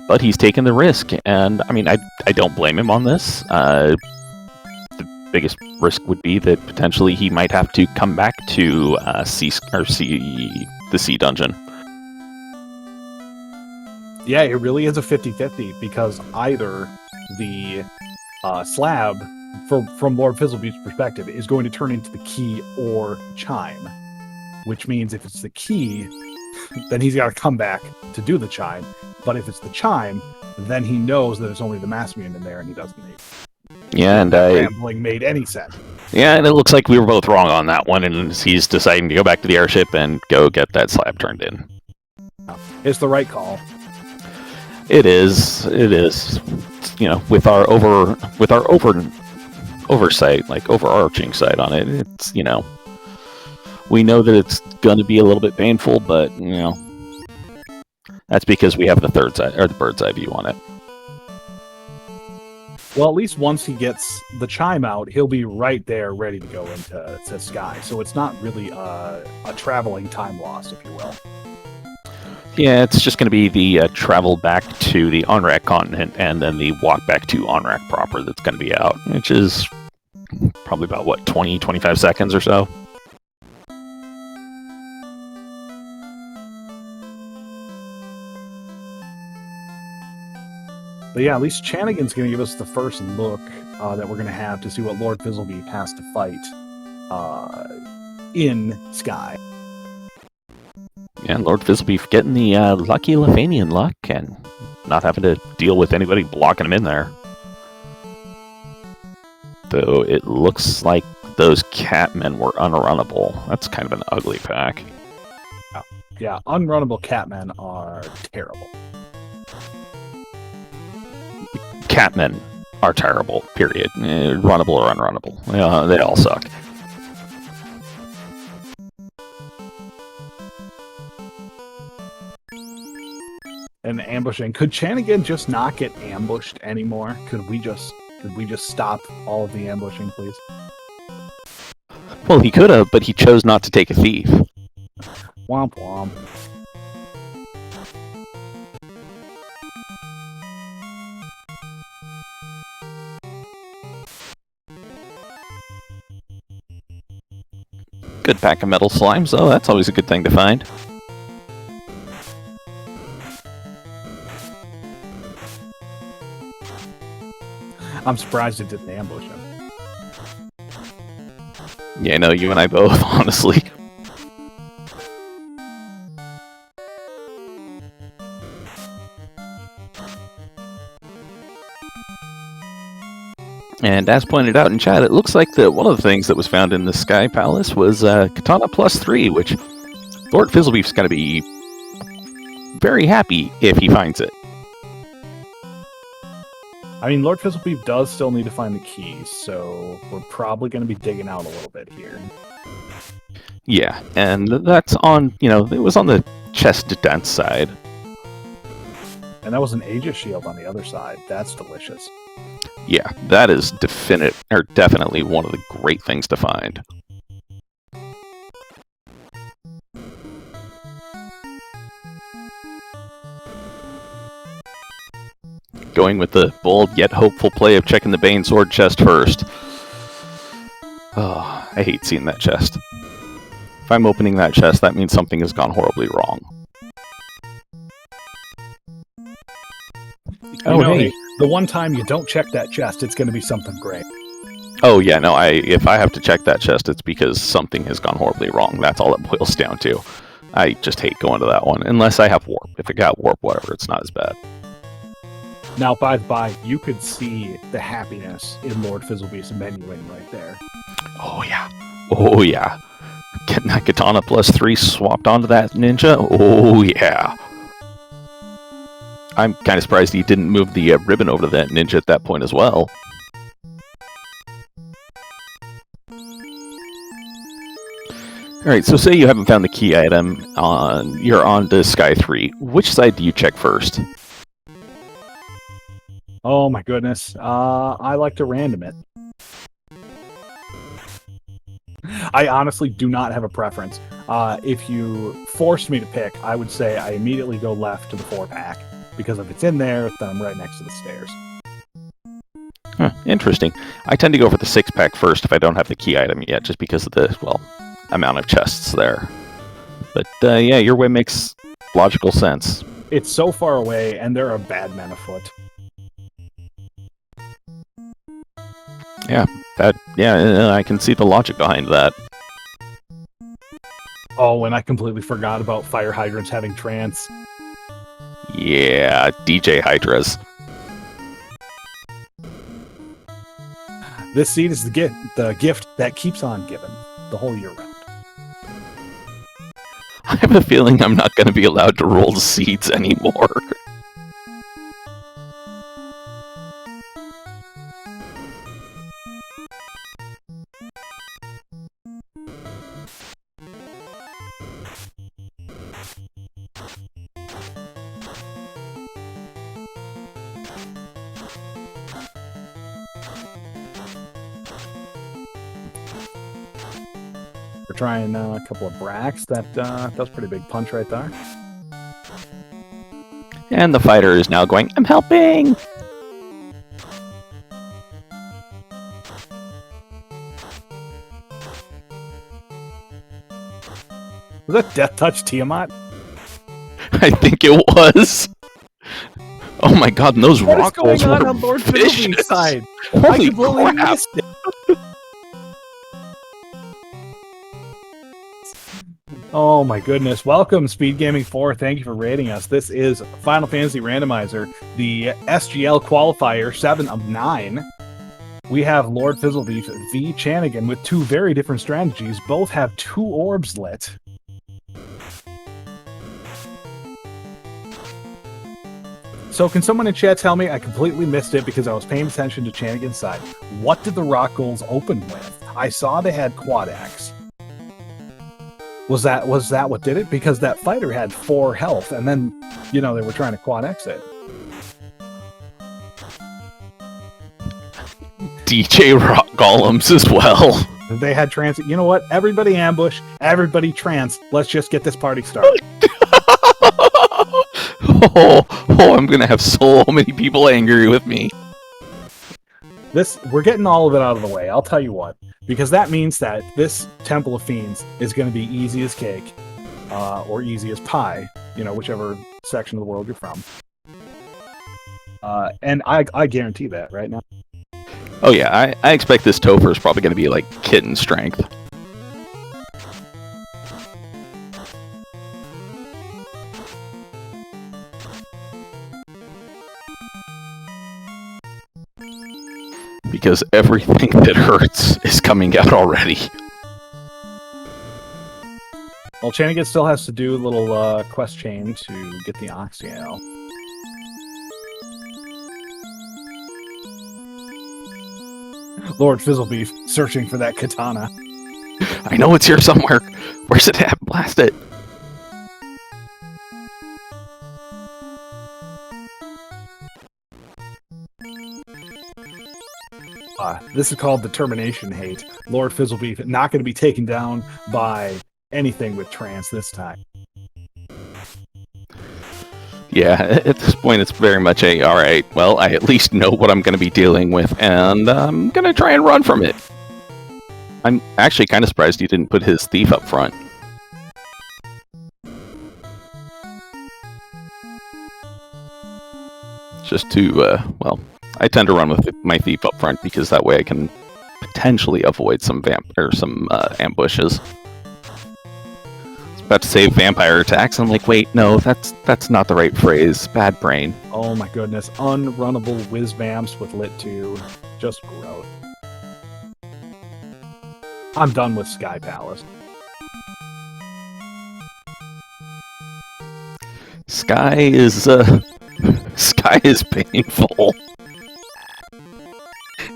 But he's taken the risk, and I mean, I don't blame him on this. The biggest risk would be that potentially he might have to come back to the C dungeon. Yeah, it really is a 50-50 because either the slab, from Lord Fizzlebeef's perspective, is going to turn into the key or chime, which means if it's the key, then he's got to come back to do the chime. But if it's the chime, then he knows that it's only the mass mutant in there, and he doesn't need. Yeah, and rambling made any sense. Yeah, and it looks like we were both wrong on that one, and he's deciding to go back to the airship and go get that slab turned in. It's the right call. It is. It is. You know, with our oversight, like overarching sight on it, it's, you know, we know that it's going to be a little bit painful, but, you know, that's because we have the bird's eye view on it. Well, at least once he gets the chime out, he'll be right there ready to go into Sky. So it's not really a traveling time loss, if you will. Yeah, it's just going to be the travel back to the Onrak continent and then the walk back to Onrak proper that's going to be out, which is probably about, what, 20, 25 seconds or so? But yeah, at least Chanigan's going to give us the first look that we're going to have to see what Lord Fizzlebeef has to fight in Sky. Yeah, Lord Fizzlebeef getting the lucky Lefanian luck and not having to deal with anybody blocking him in there. Though it looks like those Catmen were unrunnable. That's kind of an ugly pack. Oh, yeah, unrunnable Catmen are terrible. Catmen are terrible, period. Runnable or unrunnable. They all suck. And ambushing. Could Chanigan just not get ambushed anymore? Could we just stop all of the ambushing, please? Well, he could have, but he chose not to take a thief. Womp womp. Good pack of metal slimes, though. That's always a good thing to find. I'm surprised it didn't ambush him. Yeah, no, you and I both, honestly. And as pointed out in chat, it looks like that one of the things that was found in the Sky Palace was Katana +3, which Lord Fizzlebeef's going to be very happy if he finds it. I mean, Lord Fizzlebeef does still need to find the keys, so we're probably going to be digging out a little bit here. Yeah, and that's on, you know, it was on the chest defense side. And that was an Aegis shield on the other side. That's delicious. Yeah, that is definitely one of the great things to find. Going with the bold yet hopeful play of checking the Bane sword chest first. Oh, I hate seeing that chest. If I'm opening that chest, that means something has gone horribly wrong. Oh, hey. The one time you don't check that chest, it's going to be something great. Oh yeah, no. If I have to check that chest, it's because something has gone horribly wrong. That's all it boils down to. I just hate going to that one unless I have warp. If it got warp, whatever, it's not as bad. Now, by the by, you could see the happiness in Lord Fizzlebeast's menuing right there. Oh yeah. Oh yeah. Getting that katana +3 swapped onto that ninja. Oh yeah. I'm kind of surprised he didn't move the ribbon over to that ninja at that point as well. Alright, so say you haven't found the key item, you're on to Sky 3. Which side do you check first? Oh my goodness. I like to random it. I honestly do not have a preference. If you forced me to pick, I would say I immediately go left to the 4-pack. Because if it's in there, then I'm right next to the stairs. Huh, interesting. I tend to go for the 6-pack first if I don't have the key item yet, just because of the, well, amount of chests there. But yeah, your way makes logical sense. It's so far away, and there are bad men afoot. Yeah, I can see the logic behind that. Oh, and I completely forgot about fire hydrants having trance. Yeah, DJ Hydras. This seed is the gift that keeps on giving the whole year round. I have a feeling I'm not going to be allowed to roll the seeds anymore. We're trying a couple of bracks. That was a pretty big punch right there. And the fighter is now going, I'm helping! Was that Death Touch Tiamat? I think it was. Oh my god, and those rock rolls were on Lord Fiddlebeast's side? I Holy completely crap! missed it. Oh my goodness. Welcome, SpeedGaming 4. Thank you for rating us. This is Final Fantasy Randomizer, the SGL Qualifier 7 of 9. We have Lord Fizzlebeast v. Chanigan with two very different strategies. Both have 2 orbs lit. So can someone in chat tell me, I completely missed it because I was paying attention to Chanigan's side. What did the rock goals open with? I saw they had quad axe. Was that what did it? Because that fighter had 4 health, and then, you know, they were trying to quad X it. DJ rock golems as well. They had trance. You know what? Everybody ambush, everybody trance. Let's just get this party started. I'm gonna have so many people angry with me. We're getting all of it out of the way, I'll tell you what. Because that means that this Temple of Fiends is going to be easy as cake, or easy as pie, you know, whichever section of the world you're from. And I guarantee that right now. Oh yeah, I expect this Topher is probably going to be like kitten strength. Because everything that hurts is coming out already. Well, Chanigan still has to do a little quest chain to get the Oxyale. Lord Fizzlebeef searching for that katana. I know it's here somewhere. Where's it at? Blast it. This is called Determination Hate. Lord Fizzlebeef not going to be taken down by anything with trance this time. Yeah, at this point it's very much a, alright, well, I at least know what I'm going to be dealing with, and I'm going to try and run from it. I'm actually kind of surprised he didn't put his thief up front. Just to, well, I tend to run with my thief up front because that way I can potentially avoid some ambushes. About to say vampire attacks. I'm like, wait, no, that's not the right phrase. Bad brain. Oh my goodness. Unrunnable whiz vamps with lit 2. Just gross. I'm done with Sky Palace. Sky is painful.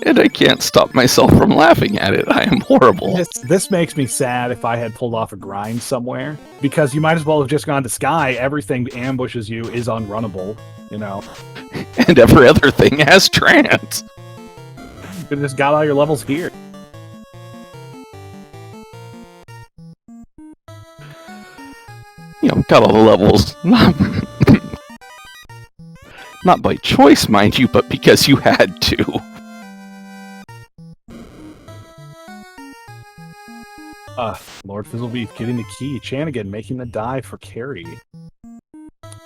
And I can't stop myself from laughing at it. I am horrible. This makes me sad if I had pulled off a grind somewhere, because you might as well have just gone to Sky. Everything that ambushes you is unrunnable, you know. And every other thing has trance. You could have just got all your levels here. You know, got all the levels. Not by choice, mind you, but because you had to. Lord Fizzlebeef getting the key. Chanigan making the dive for carry.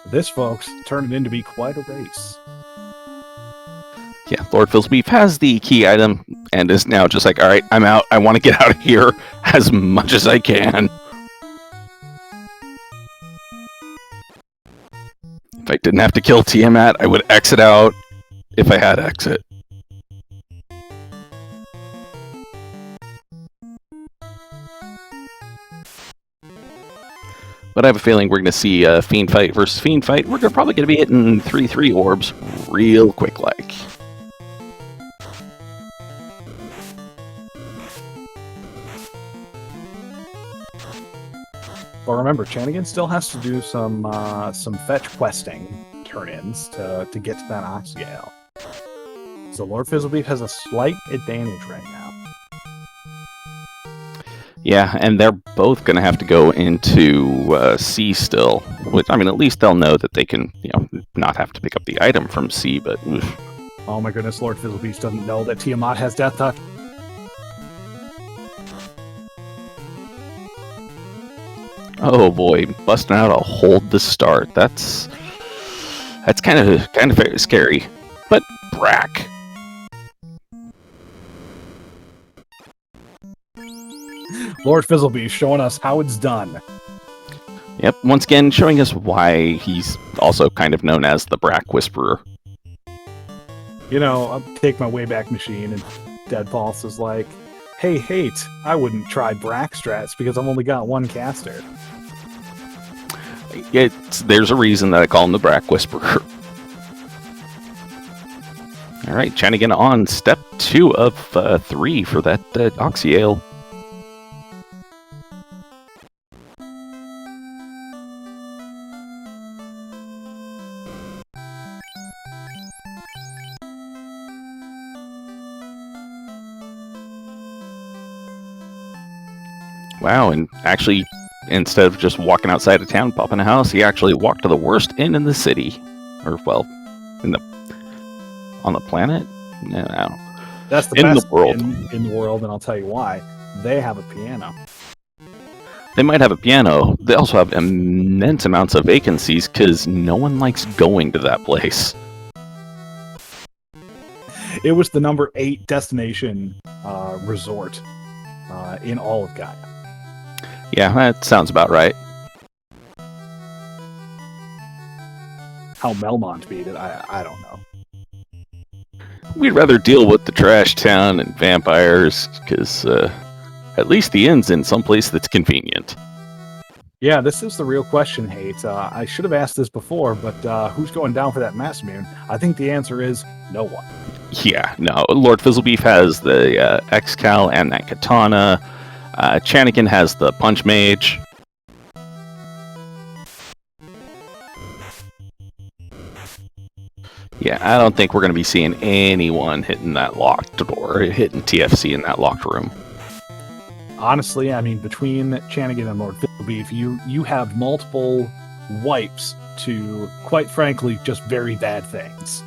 This, folks, turned it into be quite a race. Yeah, Lord Fizzlebeef has the key item and is now just like, alright, I'm out. I want to get out of here as much as I can. If I didn't have to kill Tiamat, I would exit out if I had exit. But I have a feeling we're going to see a Fiend fight versus Fiend fight. We're probably going to be hitting 3/3 orbs real quick like. But remember, Chanigan still has to do some fetch questing turn-ins to get to that Oxgale. So Lord Fizzlebeef has a slight advantage right now. Yeah, and they're both going to have to go into C still. Which, I mean, at least they'll know that they can, you know, not have to pick up the item from C, but... Oof. Oh my goodness, Lord Fizzlebeef doesn't know that Tiamat has Death Touch. Oh boy, busting out a hold the start. That's kind of very scary. But Brack. Lord Fizzlebeef showing us how it's done. Yep, once again showing us why he's also kind of known as the Brack Whisperer. You know, I'll take my Wayback Machine, and Dead Pulse is like, hey, hate, I wouldn't try Brack strats because I've only got one caster. There's a reason that I call him the Brack Whisperer. Alright, Chanigan on step 2 of 3 for that Oxyale. Wow, and actually, instead of just walking outside of town, popping a house, he actually walked to the worst inn in the city. Or, well, on the planet? No, I don't know. That's the best in the world, and I'll tell you why. They have a piano. They might have a piano. They also have immense amounts of vacancies, because no one likes going to that place. It was the number 8 destination resort in all of Gaia. Yeah, that sounds about right. How Melmont beat it, I don't know. We'd rather deal with the trash town and vampires, because at least the inn's in some place that's convenient. Yeah, this is the real question, Hate. I should have asked this before, but who's going down for that Mass Moon? I think the answer is no one. Yeah, no. Lord Fizzlebeef has the X-Cal and that katana. Chanigan has the Punch Mage. Yeah, I don't think we're going to be seeing anyone hitting that locked door, hitting TFC in that locked room. Honestly, I mean, between Chanigan and Lord Fizzlebeef, you have multiple wipes to, quite frankly, just very bad things.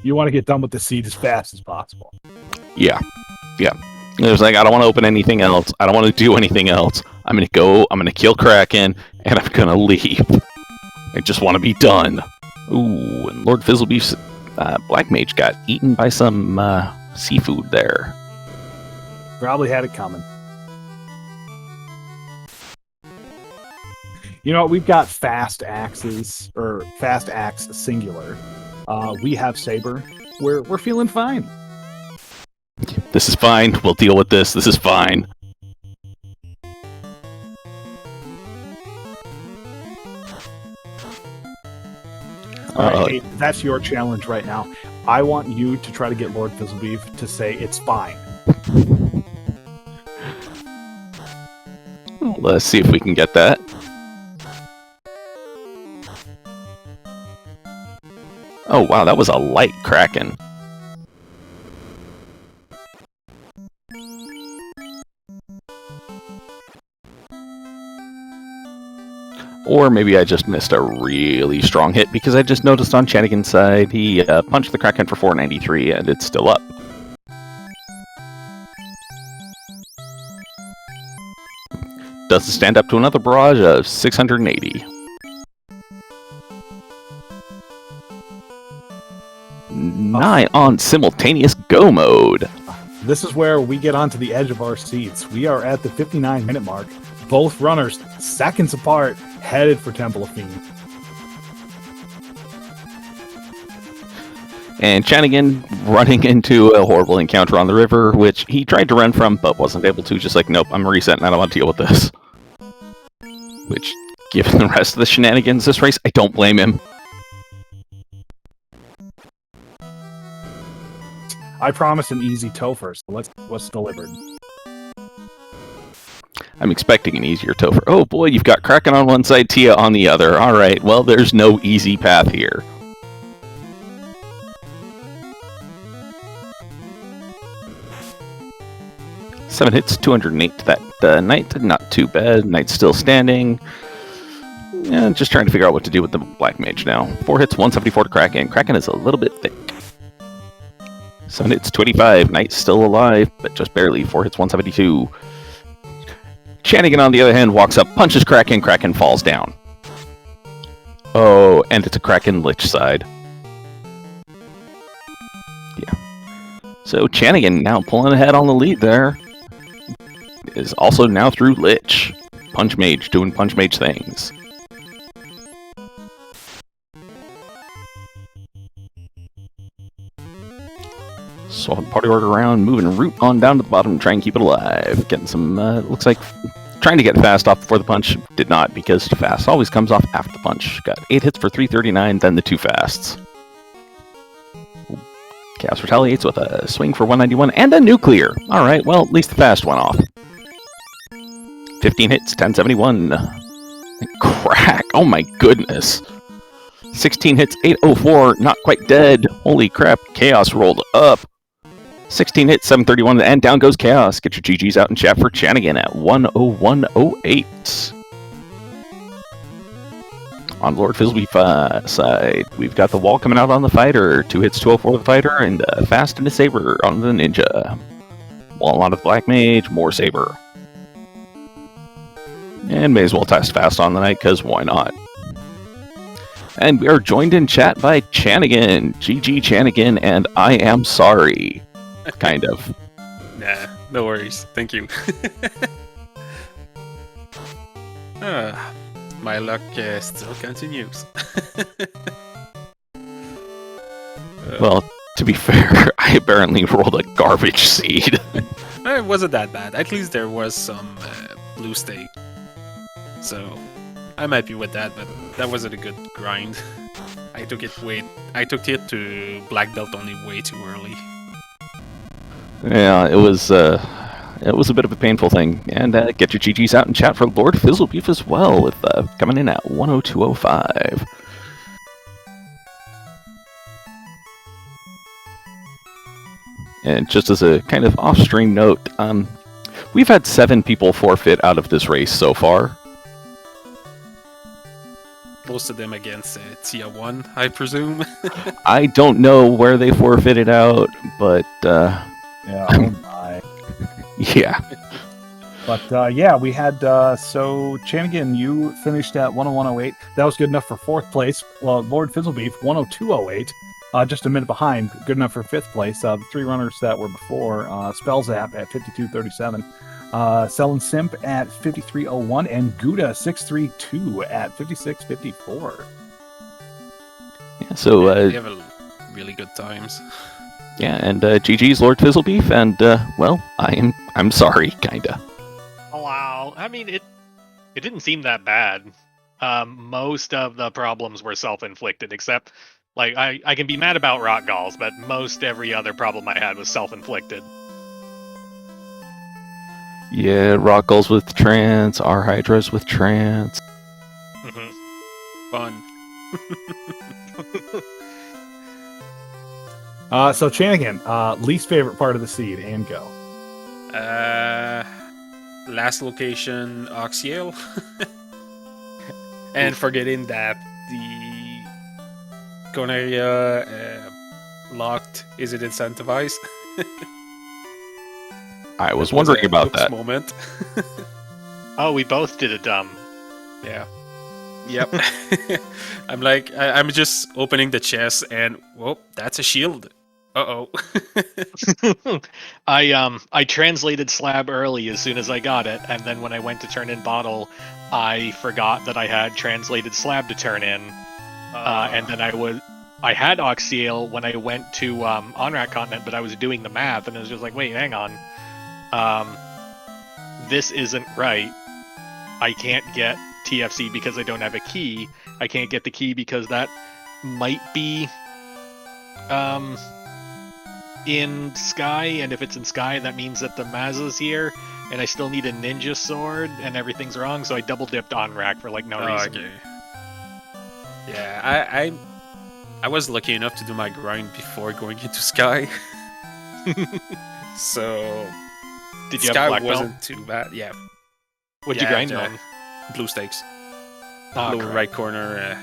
You want to get done with the seed as fast as possible. Yeah. There's like, I don't want to open anything else. I don't want to do anything else. I'm going to go, I'm going to kill Kraken, and I'm going to leave. I just want to be done. Ooh, and Lord Fizzlebeef's Black Mage got eaten by some seafood there. Probably had it coming. You know, we've got fast axes, or fast axe singular. We have saber. We're feeling fine. This is fine. We'll deal with this. This is fine. All right, hey, that's your challenge right now. I want you to try to get Lord Fizzlebeef to say it's fine. Let's see if we can get that. Oh wow, that was a light Kraken. Or maybe I just missed a really strong hit because I just noticed on Chanigan's side he punched the Kraken for 493 and it's still up. Doesn't stand up to another barrage of 680. Nigh on simultaneous go mode. This is where we get onto the edge of our seats. We are at the 59-minute mark. Both runners, seconds apart, headed for Temple of Fiend. And Chanigan running into a horrible encounter on the river, which he tried to run from, but wasn't able to. Just like, nope, I'm resetting, I don't want to deal with this. Which, given the rest of the shenanigans this race, I don't blame him. I promised an easy tow first. What's delivered? I'm expecting an easier Topher. Oh boy, you've got Kraken on one side, Tia on the other. Alright, well, there's no easy path here. Seven hits, 208 to that Knight. Not too bad. Knight's still standing. Yeah, just trying to figure out what to do with the Black Mage now. 4 hits, 174 to Kraken. Kraken is a little bit thick. 7 hits, 25. Knight's still alive, but just barely. 4 hits, 172. Chanigan, on the other hand, walks up, punches Kraken, Kraken falls down. Oh, and it's a Kraken Lich side. Yeah. So Chanigan now pulling ahead on the lead there. Is also now through Lich. Punch Mage doing Punch Mage things. Swapping party order around, moving root on down to the bottom, try and keep it alive. Getting some, looks like, trying to get fast off before the punch. Did not, because fast always comes off after the punch. Got 8 hits for 339, then the 2 fasts. Chaos retaliates with a swing for 191 and a nuclear. Alright, well, at least the fast went off. 15 hits, 1071. Crack! Oh my goodness. 16 hits, 804, not quite dead. Holy crap, Chaos rolled up. 16 hits, 731, and down goes Chaos. Get your GGs out in chat for Chanigan at 10108. On Lord Fizzlebeef side, we've got the wall coming out on the fighter. 2 hits, 204 the fighter, and fast and a saber on the ninja. Wall on the Black Mage, more saber. And may as well test fast on the Knight, because why not? And we are joined in chat by Chanigan. GG Chanigan, and I am sorry. Kind of. Nah, no worries. Thank you. My luck still continues. Well, to be fair, I apparently rolled a garbage seed. It wasn't that bad. At least there was some blue stake. So, I'm happy with that, but that wasn't a good grind. I took it to black belt only way too early. Yeah, it was a bit of a painful thing. And get your GGs out and chat for Lord Fizzlebeef as well, with coming in at 10205. And just as a kind of off-stream note, we've had 7 people forfeit out of this race so far. Most of them against Tia 1, I presume. I don't know where they forfeited out, but yeah, oh my. Yeah. But yeah, we had so Chanigan, you finished at 10108. That was good enough for 4th place. Well, Lord Fizzlebeef 10208. just a minute behind. Good enough for 5th place. The 3 runners that were before, Spellzap at 52.37. Selling Simp at 53.01 and Gouda 632 at 56.54. Yeah, so we have a really good times. yeah, and GG's Lord Fizzlebeef, and well, I'm sorry, kinda. Oh, wow. I mean, it didn't seem that bad. Most of the problems were self-inflicted, except like I can be mad about rock galls, but most every other problem I had was self-inflicted. Yeah, rock gulls with trance, R hydras with trance. Fun. So Chanigan, least favorite part of the seed, and go. Last location, Oxiel. And forgetting that the cone area locked isn't incentivized. I was wondering about Oops that. Moment. Oh, we both did a dumb. Yeah. Yep. I'm like, I'm just opening the chest and, whoa, that's a shield. Uh-oh. I translated slab early as soon as I got it, and then when I went to turn in bottle, I forgot that I had translated slab to turn in, and then I had Oxiel when I went to Onrak Continent, but I was doing the math, and it was just like, wait, hang on. This isn't right. I can't get TFC because I don't have a key. I can't get the key because that might be in Sky, and if it's in Sky, that means that the Mazza's here, and I still need a ninja sword, and everything's wrong, so I double dipped on rack for like no reason. Okay. Yeah, I was lucky enough to do my grind before going into Sky. So Did you Sky have black belt? wasn't too bad. Yeah. What'd you grind on? Blue stakes. Oh, Lower crap. right corner,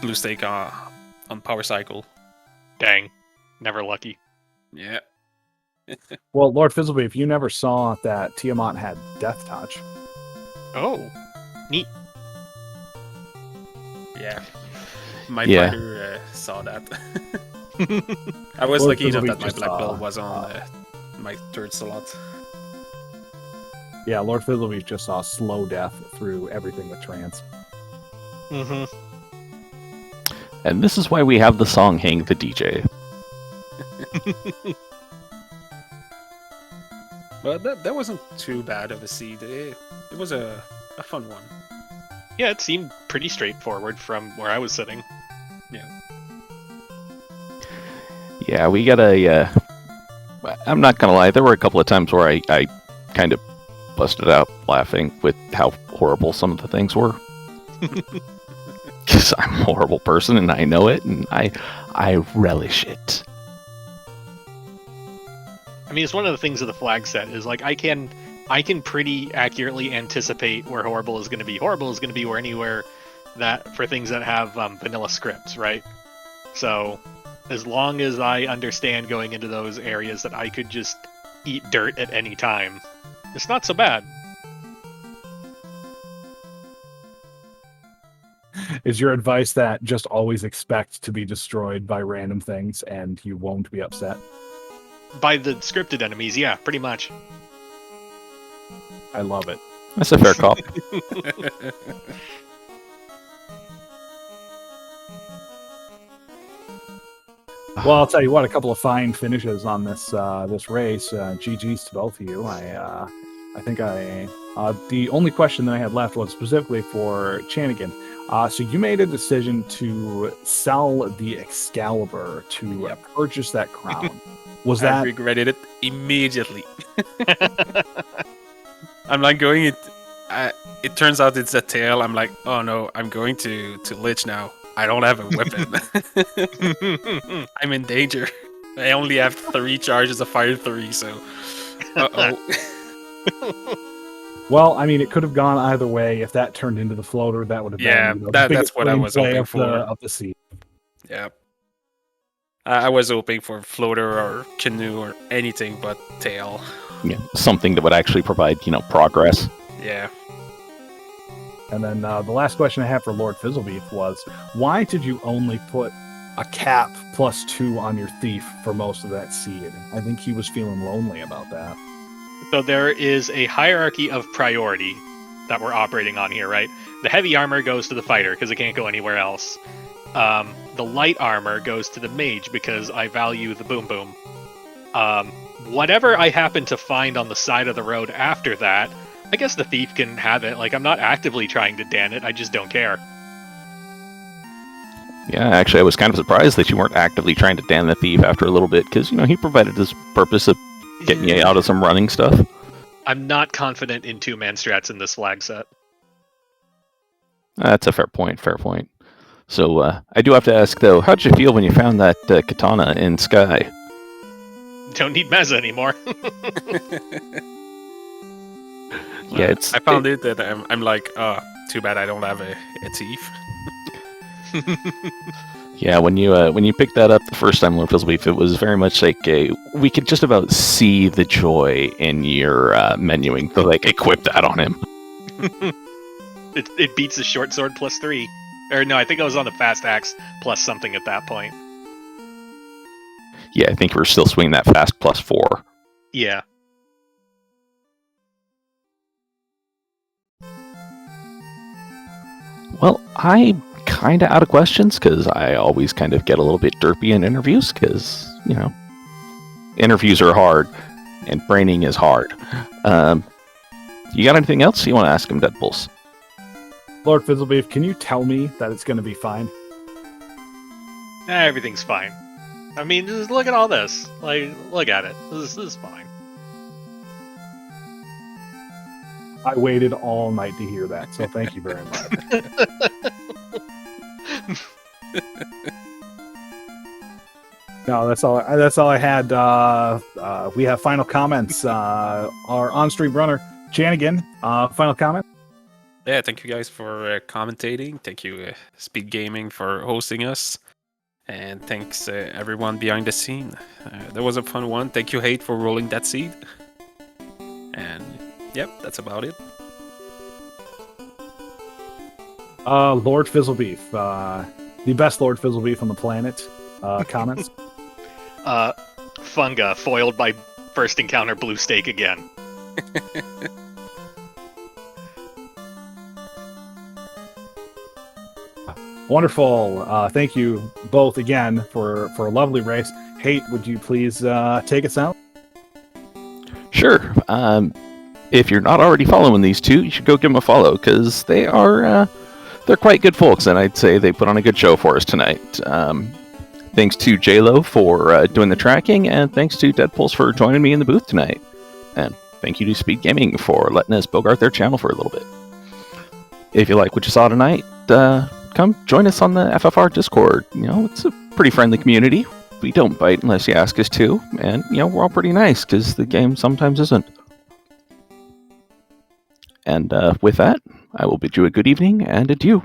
blue stake on power cycle. Dang. Never lucky. Yeah. Well, Lord Fizzlebeef, you never saw that Tiamat had Death Touch. Oh. Neat. Yeah. My Yeah. fighter saw that. I was Lord lucky enough Fizzlebeef that my just, black belt was on my third slot. Yeah, Lord Fizzlebeef just saw slow death through everything with trance. Mm-hmm. And this is why we have the song Hang the DJ. But that wasn't too bad of a seed. It was a fun one. Yeah, it seemed pretty straightforward from where I was sitting. Yeah, we got a... I'm not gonna lie, there were a couple of times where I kind of busted out laughing with how horrible some of the things were. Because I'm a horrible person and I know it, and I relish it. I mean, it's one of the things of the flag set is like I can pretty accurately anticipate where horrible is going to be. Horrible is going to be where anywhere that for things that have vanilla scripts, right? So as long as I understand going into those areas that I could just eat dirt at any time, it's not so bad. Is your advice that just always expect to be destroyed by random things and you won't be upset? By the scripted enemies, yeah, pretty much. I love it. That's a fair call. Well, I'll tell you what, a couple of fine finishes on this this race. GG's to both of you. I think the only question that I had left was specifically for Chanigan. So you made a decision to sell the Excalibur to purchase that crown. Was I that regretted it immediately. I'm like going it. It turns out it's a tail. I'm like, oh no, I'm going to Lich now. I don't have a weapon. I'm in danger. I only have 3 charges of fire 3, so. Uh-oh. Well, I mean, it could have gone either way. If that turned into the floater, that would have Yeah, been the that's biggest what I was play hoping of for. of the season. Yeah. I was hoping for floater or canoe or anything but tail. Yeah, something that would actually provide, progress. Yeah. And then the last question I have for Lord Fizzlebeef was, why did you only put a cap +2 on your thief for most of that seed. I think he was feeling lonely about that. So there is a hierarchy of priority that we're operating on here, right? The heavy armor goes to the fighter because it can't go anywhere else. The light armor goes to the mage because I value the boom boom. Whatever I happen to find on the side of the road after that, I guess the thief can have it. Like, I'm not actively trying to dan it, I just don't care. Yeah, actually, I was kind of surprised that you weren't actively trying to dan the thief after a little bit, because, he provided his purpose of getting you out of some running stuff. I'm not confident in two-man strats in this flag set. That's a fair point, So, I do have to ask, though, how did you feel when you found that katana in Sky? Don't need Meza anymore. Yeah, I found it that I'm like, too bad I don't have a thief. Yeah, when you picked that up the first time, Lord Fizzlebeef, it was very much like we could just about see the joy in your menuing to equip that on him. It beats the short sword +3. Or no, I think I was on the fast axe plus something at that point. Yeah, I think we're still swinging that fast +4. Yeah. Well, I'm kind of out of questions because I always kind of get a little bit derpy in interviews because, interviews are hard and braining is hard. You got anything else you want to ask him, Deadpulse? Lord Fizzlebeef, can you tell me that it's going to be fine? Everything's fine. I mean, just look at all this. Look at it. This is fine. I waited all night to hear that, so thank you very much. No, that's all I had. We have final comments. Our on-stream runner, Chanigan, final comment? Yeah, thank you guys for commentating. Thank you, SpeedGaming, for hosting us. And thanks everyone behind the scene. That was a fun one. Thank you, Hate, for rolling that seed. And yep, that's about it. Lord Fizzlebeef, the best Lord Fizzlebeef on the planet. Comments? Funga, foiled by first encounter blue stake again. Wonderful. Thank you both again for a lovely race. Hate, would you please take us out? Sure. If you're not already following these two, you should go give them a follow because they're quite good folks, and I'd say they put on a good show for us tonight. Thanks to JLo for doing the tracking, and thanks to Deadpulse for joining me in the booth tonight. And thank you to SpeedGaming for letting us bogart their channel for a little bit. If you like what you saw tonight, come join us on the FFR Discord. It's a pretty friendly community. We don't bite unless you ask us to, and we're all pretty nice because the game sometimes isn't. And with that, I will bid you a good evening and adieu.